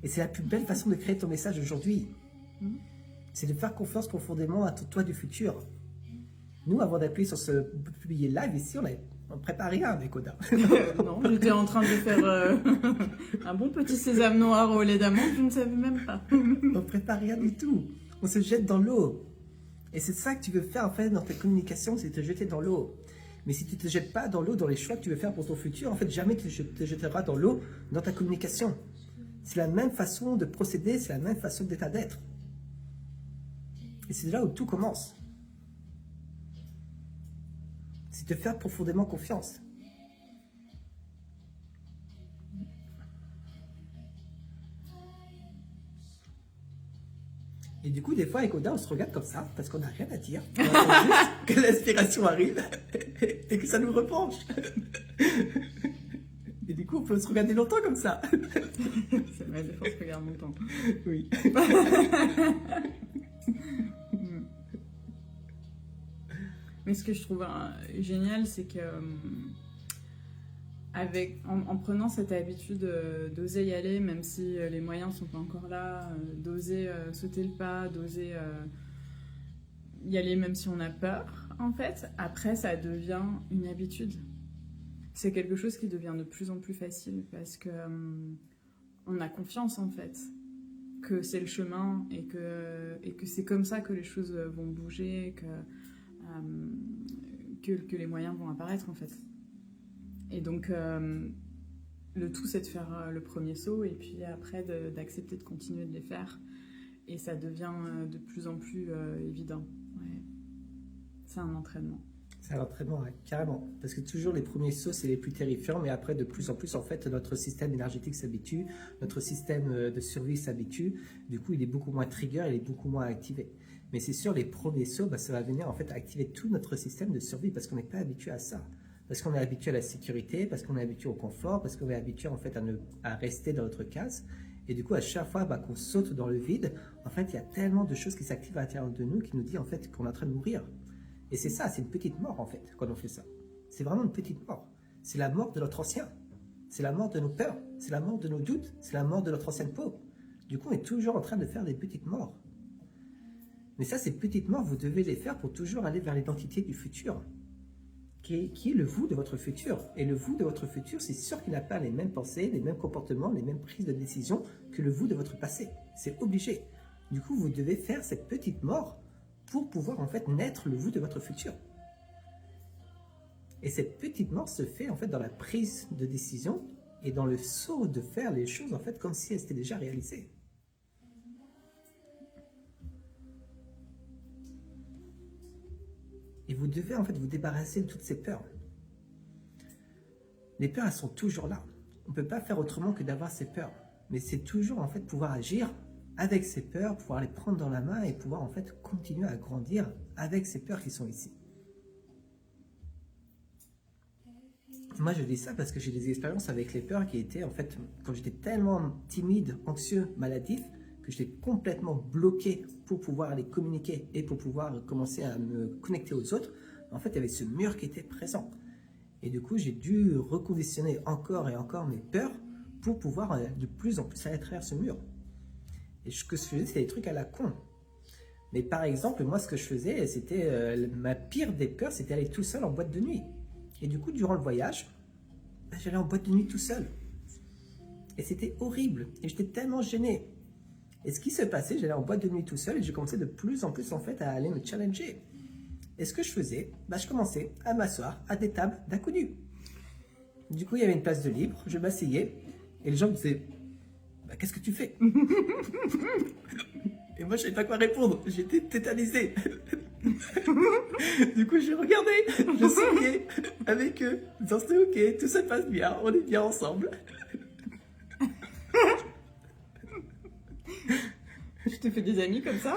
Et c'est la plus belle façon de créer ton message aujourd'hui. C'est de faire confiance profondément à toi du futur. Nous, avant d'appuyer sur ce publier live ici, on ne prépare rien avec Oda. Non, j'étais en train de faire un bon petit sésame noir au lait d'amande, je ne savais même pas. On ne prépare rien du tout. On se jette dans l'eau. Et c'est ça que tu veux faire en fait dans ta communication, c'est te jeter dans l'eau. Mais si tu ne te jettes pas dans l'eau, dans les choix que tu veux faire pour ton futur, en fait, jamais tu te jetteras dans l'eau dans ta communication. C'est la même façon de procéder, c'est la même façon d'état d'être. Et c'est là où tout commence. C'est te faire profondément confiance. Et du coup, des fois, avec Oda, on se regarde comme ça, parce qu'on n'a rien à dire. On attend juste que l'inspiration arrive et que ça nous repenche. Et du coup, on peut se regarder longtemps comme ça. C'est vrai, des fois, on se regarde longtemps. Oui. Mais ce que je trouve génial, c'est que en prenant cette habitude d'oser y aller, même si les moyens ne sont pas encore là, d'oser sauter le pas, d'oser y aller même si on a peur, en fait, après ça devient une habitude. C'est quelque chose qui devient de plus en plus facile parce que on a confiance en fait que c'est le chemin et que c'est comme ça que les choses vont bouger, que les moyens vont apparaître en fait. Et donc le tout c'est de faire le premier saut et puis après d'accepter de continuer de les faire et ça devient de plus en plus évident. Ouais. C'est un entraînement. C'est un entraînement, ouais, carrément. Parce que toujours les premiers sauts, c'est les plus terrifiants, mais après, de plus en plus, en fait, notre système énergétique s'habitue, notre système de survie s'habitue. Du coup, il est beaucoup moins trigger, il est beaucoup moins activé. Mais c'est sûr, les premiers sauts, ça va venir en fait activer tout notre système de survie parce qu'on n'est pas habitué à ça. Parce qu'on est habitué à la sécurité, parce qu'on est habitué au confort, parce qu'on est habitué en fait à rester dans notre case. Et du coup, à chaque fois qu'on saute dans le vide, en fait, il y a tellement de choses qui s'activent à l'intérieur de nous qui nous dit en fait qu'on est en train de mourir. Et c'est ça, c'est une petite mort en fait, quand on fait ça. C'est vraiment une petite mort. C'est la mort de notre ancien. C'est la mort de nos peurs. C'est la mort de nos doutes. C'est la mort de notre ancienne peau. Du coup, on est toujours en train de faire des petites morts. Mais ça, ces petites morts, vous devez les faire pour toujours aller vers l'identité du futur. Qui est le vous de votre futur. Et le vous de votre futur, c'est sûr qu'il n'a pas les mêmes pensées, les mêmes comportements, les mêmes prises de décision que le vous de votre passé. C'est obligé. Du coup, vous devez faire cette petite mort pour pouvoir en fait naître le vous de votre futur. Et cette petite mort se fait en fait dans la prise de décision et dans le saut de faire les choses en fait comme si elles étaient déjà réalisées. Et vous devez en fait vous débarrasser de toutes ces peurs. Les peurs, elles sont toujours là. On ne peut pas faire autrement que d'avoir ces peurs. Mais c'est toujours en fait pouvoir agir avec ces peurs, pouvoir les prendre dans la main et pouvoir en fait continuer à grandir avec ces peurs qui sont ici. Moi, je dis ça parce que j'ai des expériences avec les peurs qui étaient en fait, quand j'étais tellement timide, anxieux, maladif, que j'étais complètement bloqué pour pouvoir aller communiquer et pour pouvoir commencer à me connecter aux autres. En fait, il y avait ce mur qui était présent. Et du coup, j'ai dû reconditionner encore et encore mes peurs pour pouvoir de plus en plus aller à travers ce mur. Et ce que je faisais, c'était des trucs à la con. Mais par exemple, moi, ce que je faisais, c'était ma pire des peurs, c'était aller tout seul en boîte de nuit. Et du coup, durant le voyage, j'allais en boîte de nuit tout seul. Et c'était horrible. Et j'étais tellement gêné. Et ce qui se passait, j'allais en boîte de nuit tout seul et je commençais de plus en plus en fait à aller me challenger. Et ce que je faisais, je commençais à m'asseoir à des tables d'inconnus. Du coup, il y avait une place de libre, je m'asseyais et les gens me disaient « Qu'est-ce que tu fais ?» Et moi, je ne savais pas quoi répondre, j'étais tétanisé. Du coup, je regardais, je souriais avec eux, en disant « C'est ok, tout se passe bien, on est bien ensemble. » Tu te fais des amis comme ça?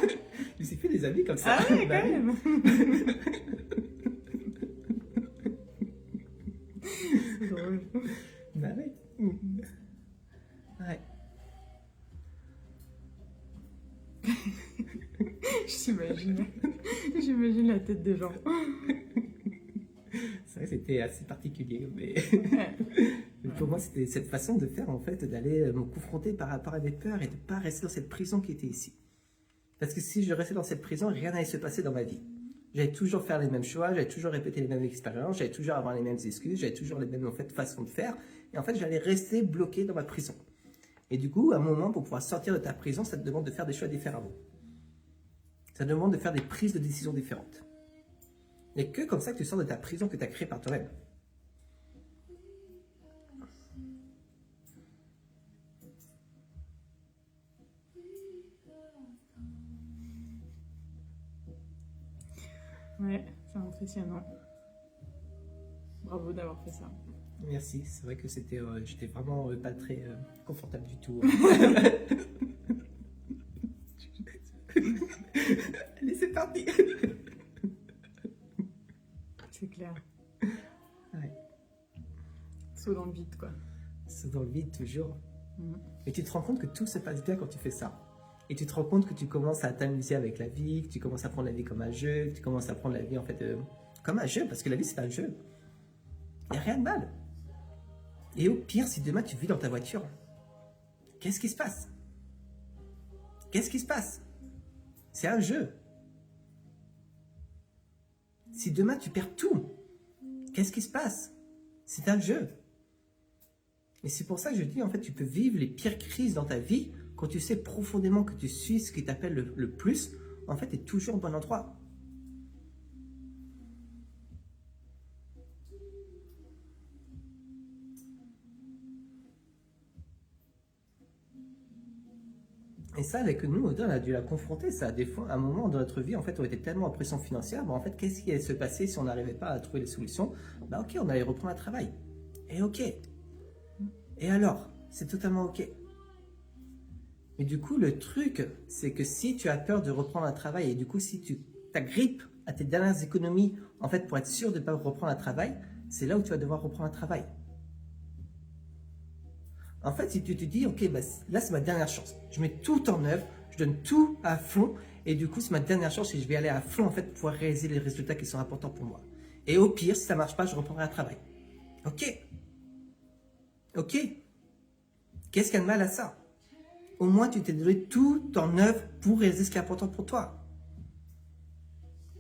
Je me suis fait des amis comme ça. Ah ouais, quand même. C'est drôle. Bah ouais. Ouais. J'imagine la tête des gens. C'est vrai que c'était assez particulier, mais Ouais. mais pour moi, c'était cette façon de faire, en fait, d'aller me confronter par rapport à mes peurs et de ne pas rester dans cette prison qui était ici. Parce que si je restais dans cette prison, rien n'allait se passer dans ma vie. J'allais toujours faire les mêmes choix, j'allais toujours répéter les mêmes expériences, j'allais toujours avoir les mêmes excuses, j'allais toujours les mêmes en fait, façons de faire. Et en fait, j'allais rester bloqué dans ma prison. Et du coup, à un moment, pour pouvoir sortir de ta prison, ça te demande de faire des choix différemment. Ça te demande de faire des prises de décisions différentes. Il n'y a que comme ça que tu sors de ta prison que tu as créée par toi-même. Ouais, c'est impressionnant. Bravo d'avoir fait ça. Merci, c'est vrai que c'était, j'étais vraiment pas très confortable du tout. Allez, c'est parti. C'est clair. Ouais. Saut dans le vide, quoi. C'est dans le vide toujours. Mhm. Et tu te rends compte que tout se passe bien quand tu fais ça. Et tu te rends compte que tu commences à t'amuser avec la vie, que tu commences à prendre la vie comme un jeu, que tu commences à prendre la vie en fait comme un jeu, parce que la vie c'est un jeu. Il n'y a rien de mal. Et au pire, si demain tu vis dans ta voiture, qu'est-ce qui se passe? Qu'est-ce qui se passe? C'est un jeu. Si demain tu perds tout, qu'est-ce qui se passe? C'est un jeu. Et c'est pour ça que je dis, en fait, tu peux vivre les pires crises dans ta vie quand tu sais profondément que tu suis ce qui t'appelle le plus. En fait, tu es toujours au bon endroit. Et ça, avec nous, on a dû la confronter, ça. Des fois, à un moment dans notre vie, en fait, on était tellement en pression financière, en fait, qu'est-ce qui allait se passer si on n'arrivait pas à trouver les solutions? Ok, on allait reprendre un travail. Et ok. Et alors? C'est totalement ok. Mais du coup, le truc, c'est que si tu as peur de reprendre un travail, et du coup, si tu t'agrippes à tes dernières économies, en fait, pour être sûr de ne pas reprendre un travail, c'est là où tu vas devoir reprendre un travail. En fait, si tu te dis, ok, là c'est ma dernière chance, je mets tout en œuvre, je donne tout à fond, et du coup c'est ma dernière chance et je vais aller à fond en fait pour pouvoir réaliser les résultats qui sont importants pour moi. Et au pire, si ça ne marche pas, je reprendrai un travail. Ok. Ok. Qu'est-ce qu'il y a de mal à ça? Au moins tu t'es donné tout en œuvre pour réaliser ce qui est important pour toi.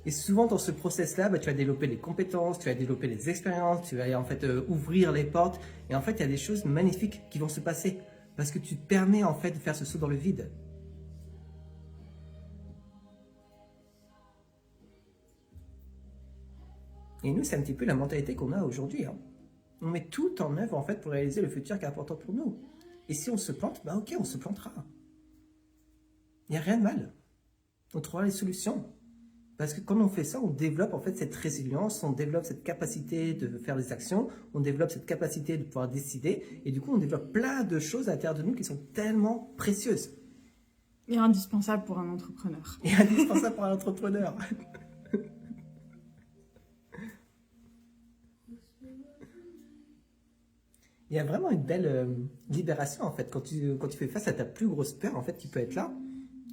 Et souvent dans ce process-là, tu vas développer les compétences, tu vas développer les expériences, tu vas en fait ouvrir les portes. Et en fait, il y a des choses magnifiques qui vont se passer parce que tu te permets en fait de faire ce saut dans le vide. Et nous, c'est un petit peu la mentalité qu'on a aujourd'hui. Hein. On met tout en œuvre en fait pour réaliser le futur qui est important pour nous. Et si on se plante, bah ok, on se plantera. Il n'y a rien de mal. On trouvera les solutions. Parce que quand on fait ça, on développe en fait cette résilience, on développe cette capacité de faire des actions, on développe cette capacité de pouvoir décider, et du coup on développe plein de choses à l'intérieur de nous qui sont tellement précieuses. Et indispensable pour un entrepreneur. Et indispensable pour un entrepreneur. Il y a vraiment une belle libération en fait quand tu fais face à ta plus grosse peur en fait qui peut être là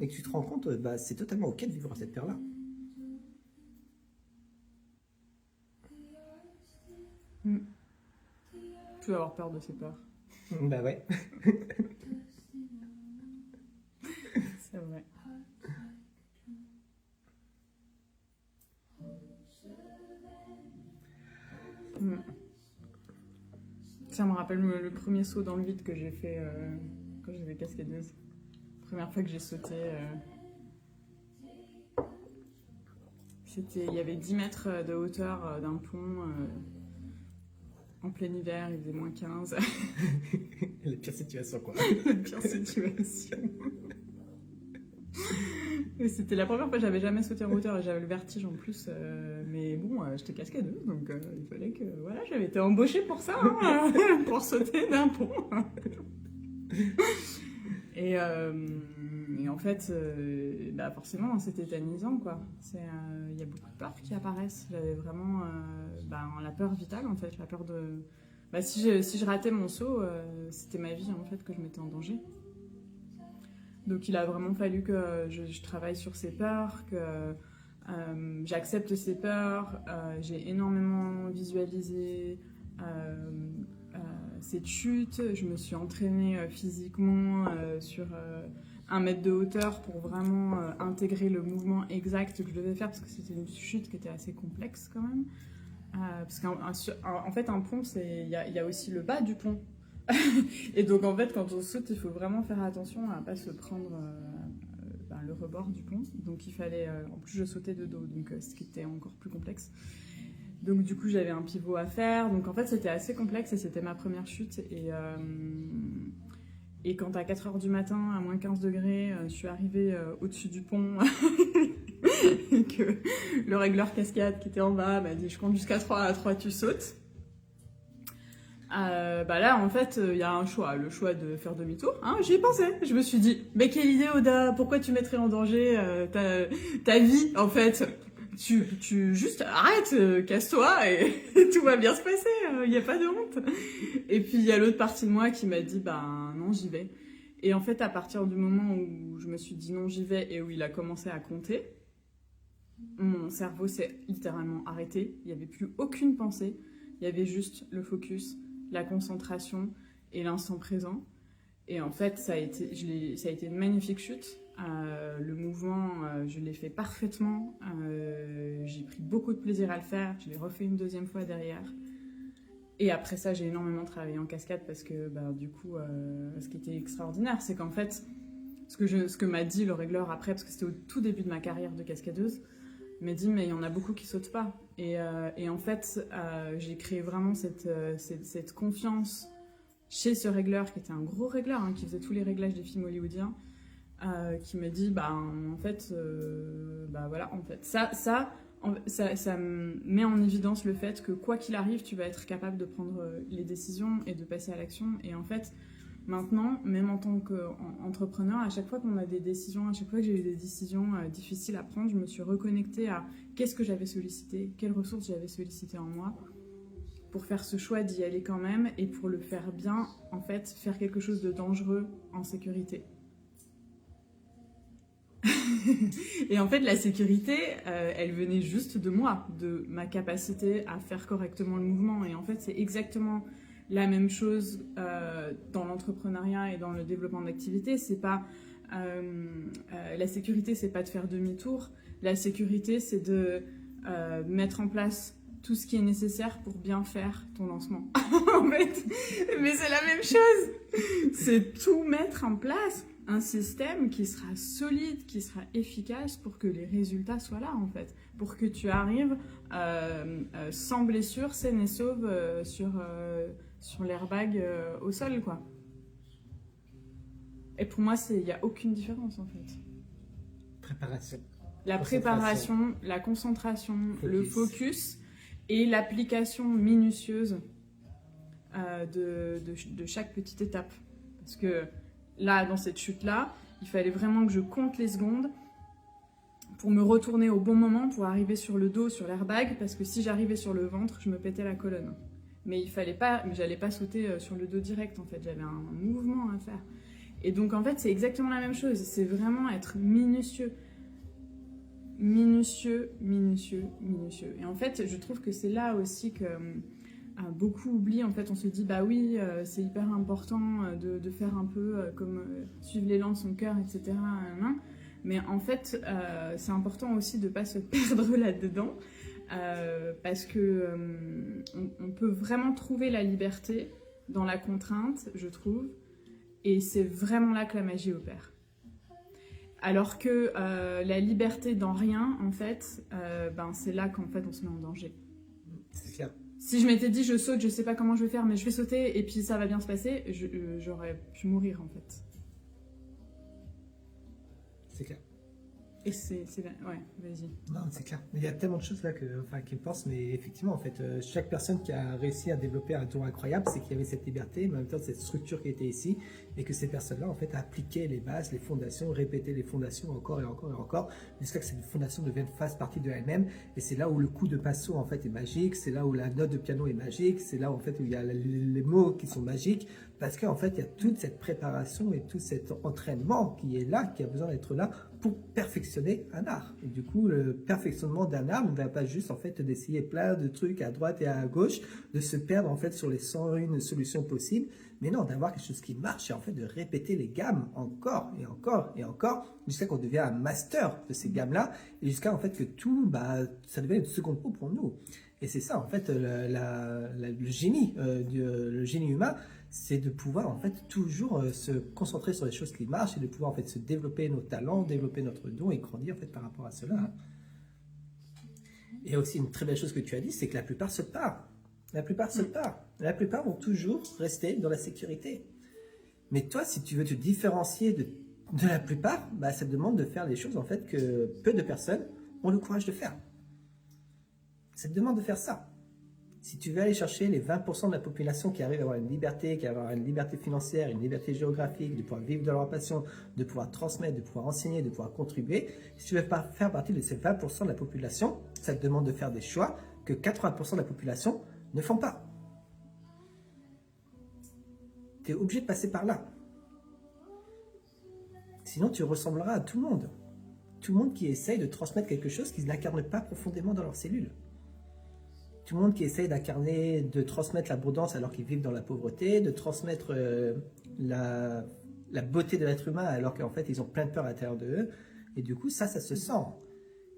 et que tu te rends compte bah c'est totalement ok de vivre cette peur là. Plus avoir peur de ses peurs. Bah ouais. C'est vrai. Ça me rappelle le premier saut dans le vide que j'ai fait quand j'étais cascadeuse. Première fois que j'ai sauté, il y avait 10 mètres de hauteur d'un pont en plein hiver, il faisait moins 15. La pire situation quoi. La pire situation. Et c'était la première fois que j'avais jamais sauté en hauteur et j'avais le vertige en plus. Mais bon, j'étais cascadeuse, donc il fallait que... Voilà, j'avais été embauchée pour ça, hein, pour sauter d'un pont. Et en fait, bah forcément, c'est tétanisant, quoi. Il y a beaucoup de peurs qui apparaissent. J'avais vraiment la peur vitale, en fait. La peur de... Bah, si je ratais mon saut, c'était ma vie, en fait, que je mettais en danger. Donc il a vraiment fallu que je travaille sur ces peurs, que j'accepte ces peurs. J'ai énormément visualisé cette chute. Je me suis entraînée physiquement sur 1 mètre de hauteur pour vraiment intégrer le mouvement exact que je devais faire, parce que c'était une chute qui était assez complexe quand même. Parce qu'en fait, un pont, il y a aussi le bas du pont. Et donc en fait quand on saute il faut vraiment faire attention à ne pas se prendre le rebord du pont, donc il fallait en plus je sautais de dos, donc ce qui était encore plus complexe, donc du coup j'avais un pivot à faire, donc en fait c'était assez complexe et c'était ma première chute, et quand à 4h du matin à moins 15 degrés je suis arrivée au-dessus du pont et que le régleur cascade qui était en bas m'a dit je compte jusqu'à 3, à 3 tu sautes. Là en fait il y a un choix, le choix de faire demi-tour, hein, j'y ai pensé, je me suis dit mais quelle idée Oda, pourquoi tu mettrais en danger ta vie en fait, tu juste arrête, casse-toi et tout va bien se passer, il n'y a pas de honte. Et puis il y a l'autre partie de moi qui m'a dit non j'y vais, et en fait à partir du moment où je me suis dit non j'y vais et où il a commencé à compter, mon cerveau s'est littéralement arrêté, il n'y avait plus aucune pensée, il y avait juste le focus, la concentration et l'instant présent. Et en fait, ça a été une magnifique chute. Le mouvement, je l'ai fait parfaitement. J'ai pris beaucoup de plaisir à le faire. Je l'ai refait une 2e fois derrière. Et après ça, j'ai énormément travaillé en cascade parce que, du coup, ce qui était extraordinaire, c'est qu'en fait, ce que m'a dit le régleur après, parce que c'était au tout début de ma carrière de cascadeuse, m'a dit mais il y en a beaucoup qui sautent pas, et en fait j'ai créé vraiment cette confiance chez ce régleur qui était un gros régleur, hein, qui faisait tous les réglages des films hollywoodiens, qui m'a dit en fait voilà, en fait ça met en évidence le fait que quoi qu'il arrive tu vas être capable de prendre les décisions et de passer à l'action. Et en fait maintenant, même en tant qu'entrepreneur, à chaque fois qu'on a des décisions, à chaque fois que j'ai eu des décisions difficiles à prendre, je me suis reconnectée à qu'est-ce que j'avais sollicité, quelles ressources j'avais sollicitées en moi, pour faire ce choix d'y aller quand même, et pour le faire bien, en fait, faire quelque chose de dangereux en sécurité. Et en fait, la sécurité, elle venait juste de moi, de ma capacité à faire correctement le mouvement. Et en fait, c'est exactement la même chose dans l'entrepreneuriat et dans le développement d'activité. C'est pas la sécurité, c'est pas de faire demi-tour. La sécurité, c'est de mettre en place tout ce qui est nécessaire pour bien faire ton lancement. En fait, mais c'est la même chose. C'est tout mettre en place un système qui sera solide, qui sera efficace pour que les résultats soient là, en fait. Pour que tu arrives sans blessure, saine et sauve sur l'airbag au sol, quoi. Et pour moi, il n'y a aucune différence, en fait. Préparation. La préparation, la concentration, le focus et l'application minutieuse de chaque petite étape. Parce que là, dans cette chute-là, il fallait vraiment que je compte les secondes pour me retourner au bon moment, pour arriver sur le dos, sur l'airbag, parce que si j'arrivais sur le ventre, je me pétais la colonne. Mais j'allais pas sauter sur le dos direct, en fait. J'avais un mouvement à faire. Et donc, en fait, c'est exactement la même chose. C'est vraiment être minutieux. Minutieux, minutieux, minutieux. Et en fait, je trouve que c'est là aussi que beaucoup oublient. En fait, on se dit, bah oui, c'est hyper important de faire un peu comme suivre l'élan de son cœur, etc. Mais en fait, c'est important aussi de ne pas se perdre là-dedans. Parce que on peut vraiment trouver la liberté dans la contrainte, je trouve. Et c'est vraiment là que la magie opère. Alors que la liberté dans rien, en fait, c'est là qu'en fait on se met en danger. C'est clair. Si je m'étais dit je saute, je sais pas comment je vais faire, mais je vais sauter et puis ça va bien se passer, j'aurais pu mourir en fait. C'est clair. Et ouais, vas-y. Non, c'est clair. Il y a tellement de choses là qui me pensent, mais effectivement, en fait, chaque personne qui a réussi à développer un don incroyable, c'est qu'il y avait cette liberté, mais en même temps cette structure qui était ici, et que ces personnes-là, en fait, appliquaient les bases, les fondations, répétaient les fondations encore et encore et encore, jusqu'à ce que cette fondation fasse partie de elle-même. Et c'est là où le coup de passo, en fait, est magique, c'est là où la note de piano est magique, c'est là où, en fait, où il y a les mots qui sont magiques, parce qu'en fait, il y a toute cette préparation et tout cet entraînement qui est là, qui a besoin d'être là pour perfectionner un art. Et du coup, le perfectionnement d'un art ne va pas juste en fait d'essayer plein de trucs à droite et à gauche, de se perdre en fait sur les 101 solutions possibles, mais non, d'avoir quelque chose qui marche et en fait de répéter les gammes encore et encore et encore jusqu'à qu'on devient un master de ces gammes-là et jusqu'à en fait que tout, ça devient une seconde peau pour nous. Et c'est ça en fait le génie, le génie humain. C'est de pouvoir en fait toujours se concentrer sur les choses qui marchent et de pouvoir en fait se développer nos talents, développer notre don et grandir en fait par rapport à cela. Et aussi une très belle chose que tu as dit, c'est que la plupart se partent. La plupart se partent. La plupart vont toujours rester dans la sécurité. Mais toi, si tu veux te différencier de la plupart, ça te demande de faire des choses en fait que peu de personnes ont le courage de faire. Ça te demande de faire ça. Si tu veux aller chercher les 20% de la population qui arrive à avoir une liberté, qui a avoir une liberté financière, une liberté géographique, de pouvoir vivre de leur passion, de pouvoir transmettre, de pouvoir enseigner, de pouvoir contribuer, si tu veux pas faire partie de ces 20% de la population, ça te demande de faire des choix que 80% de la population ne font pas. Tu es obligé de passer par là. Sinon, tu ressembleras à tout le monde. Tout le monde qui essaye de transmettre quelque chose qu'ils n'incarnent pas profondément dans leurs cellules. Tout le monde qui essaye d'incarner, de transmettre l'abondance alors qu'ils vivent dans la pauvreté, de transmettre la beauté de l'être humain alors qu'en fait ils ont plein de peur à l'intérieur d'eux. Et du coup, ça se sent.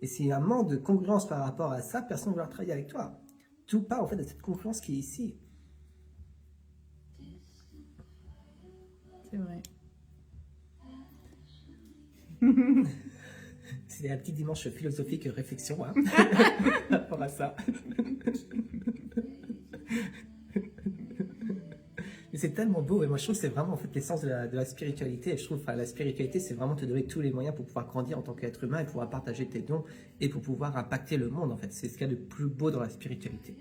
Et s'il y a un manque de congruence par rapport à ça, personne ne va vouloir travailler avec toi. Tout part en fait de cette congruence qui est ici. C'est vrai. C'est un petit dimanche philosophique réflexion par rapport à ça. Mais c'est tellement beau et moi je trouve que c'est vraiment en fait l'essence de la spiritualité. Et je trouve que la spiritualité c'est vraiment te donner tous les moyens pour pouvoir grandir en tant qu'être humain et pouvoir partager tes dons et pour pouvoir impacter le monde en fait. C'est ce qu'il y a de plus beau dans la spiritualité.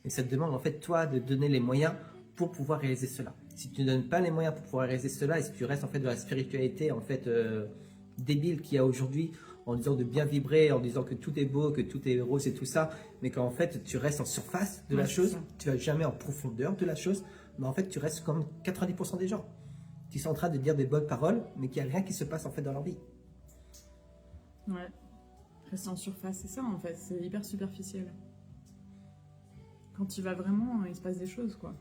Et ça te demande en fait toi de donner les moyens pour pouvoir réaliser cela. Si tu ne donnes pas les moyens pour pouvoir réaliser cela et si tu restes en fait dans la spiritualité en fait débile qu'il y a aujourd'hui en disant de bien vibrer, en disant que tout est beau, que tout est rose et tout ça, mais qu'en fait tu restes en surface de la chose, tu vas jamais en profondeur de la chose, mais en fait tu restes comme 90% des gens qui sont en train de dire des bonnes paroles, mais qu'il n'y a rien qui se passe en fait dans leur vie. Ouais, rester en surface, c'est ça en fait, c'est hyper superficiel. Quand tu vas vraiment, il se passe des choses quoi.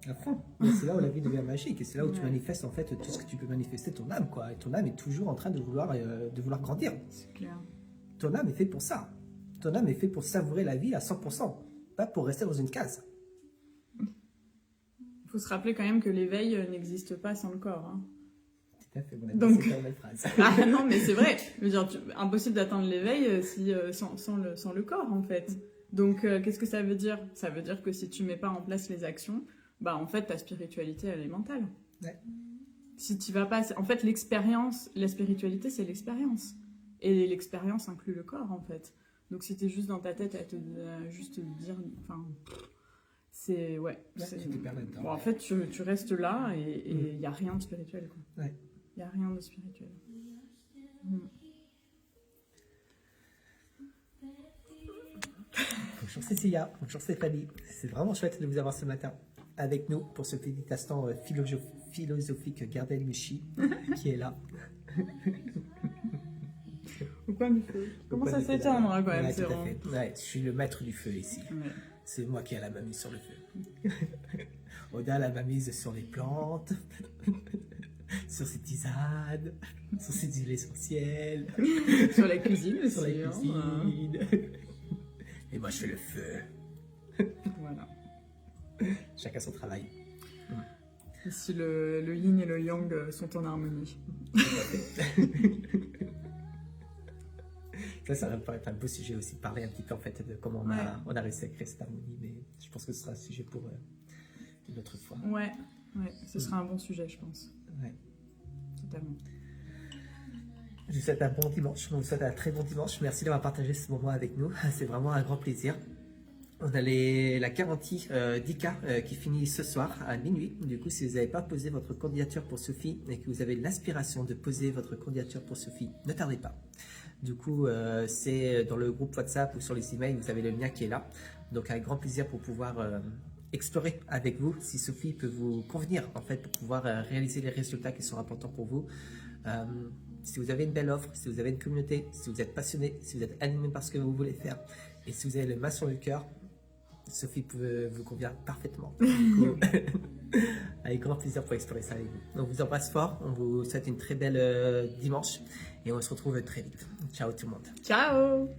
À fond. C'est là où la vie devient magique et c'est là où tu manifestes en fait tout ce que tu peux manifester, ton âme quoi. Et ton âme est toujours en train de vouloir grandir. C'est clair. Ton âme est fait pour ça. Ton âme est fait pour savourer la vie à 100%, pas pour rester dans une case. Il faut se rappeler quand même que l'éveil n'existe pas sans le corps. Hein. Tout à fait, bon, Donc- c'est une belle phrase. Ah non, mais c'est vrai. Je veux dire, impossible d'atteindre l'éveil sans le corps, en fait. Donc, qu'est-ce que ça veut dire? Ça veut dire que si tu mets pas en place les actions, bah en fait, ta spiritualité, elle est mentale. Ouais. Si tu vas pas... En fait, l'expérience, la spiritualité, c'est l'expérience. Et l'expérience inclut le corps, en fait. Donc, si t'es juste dans ta tête à juste te dire... Enfin, c'est... Ouais. Ouais, tu te perds là-dedans. Bon, en fait, tu restes là et il n'y a rien de spirituel, quoi. Ouais. Il n'y a rien de spirituel. Mm. Bonjour Cécilia, bonjour Stéphanie. C'est vraiment chouette de vous avoir ce matin avec nous pour ce petit instant philosophique Gardel Mushi qui est là. Au coin du feu. Comment ça s'éteindre, quand même, Ouais, c'est tout à vraiment... fait. Ouais, je suis le maître du feu ici. Ouais. C'est moi qui ai la main sur le feu. Oda a la main mise sur les plantes, sur ses tisanes, sur ses huiles essentielles, Sur la cuisine aussi. sur la hein. cuisine. Et moi je fais le feu. Voilà. Chacun son travail. Ici, le yin et le yang sont en harmonie. Ça va être un beau sujet aussi, de parler un petit peu en fait de comment on a réussi à créer cette harmonie, mais je pense que ce sera un sujet pour une autre fois. Ouais, ce sera un bon sujet, je pense. Ouais. Totalement. Je vous souhaite un bon dimanche, on vous souhaite un très bon dimanche. Merci d'avoir partagé ce moment avec nous, c'est vraiment un grand plaisir. On a la garantie d'ICA qui finit ce soir à minuit. Du coup, si vous n'avez pas posé votre candidature pour Sophie et que vous avez l'inspiration de poser votre candidature pour Sophie, ne tardez pas. Du coup, c'est dans le groupe WhatsApp ou sur les emails, vous avez le lien qui est là. Donc, avec grand plaisir pour pouvoir explorer avec vous si Sophie peut vous convenir en fait pour pouvoir réaliser les résultats qui sont importants pour vous. Si vous avez une belle offre, si vous avez une communauté, si vous êtes passionné, si vous êtes animé par ce que vous voulez faire et si vous avez le main sur le cœur, Sophie peut vous convient parfaitement. Avec grand plaisir pour explorer ça avec vous. On vous embrasse fort, on vous souhaite une très belle dimanche et on se retrouve très vite. Ciao tout le monde. Ciao!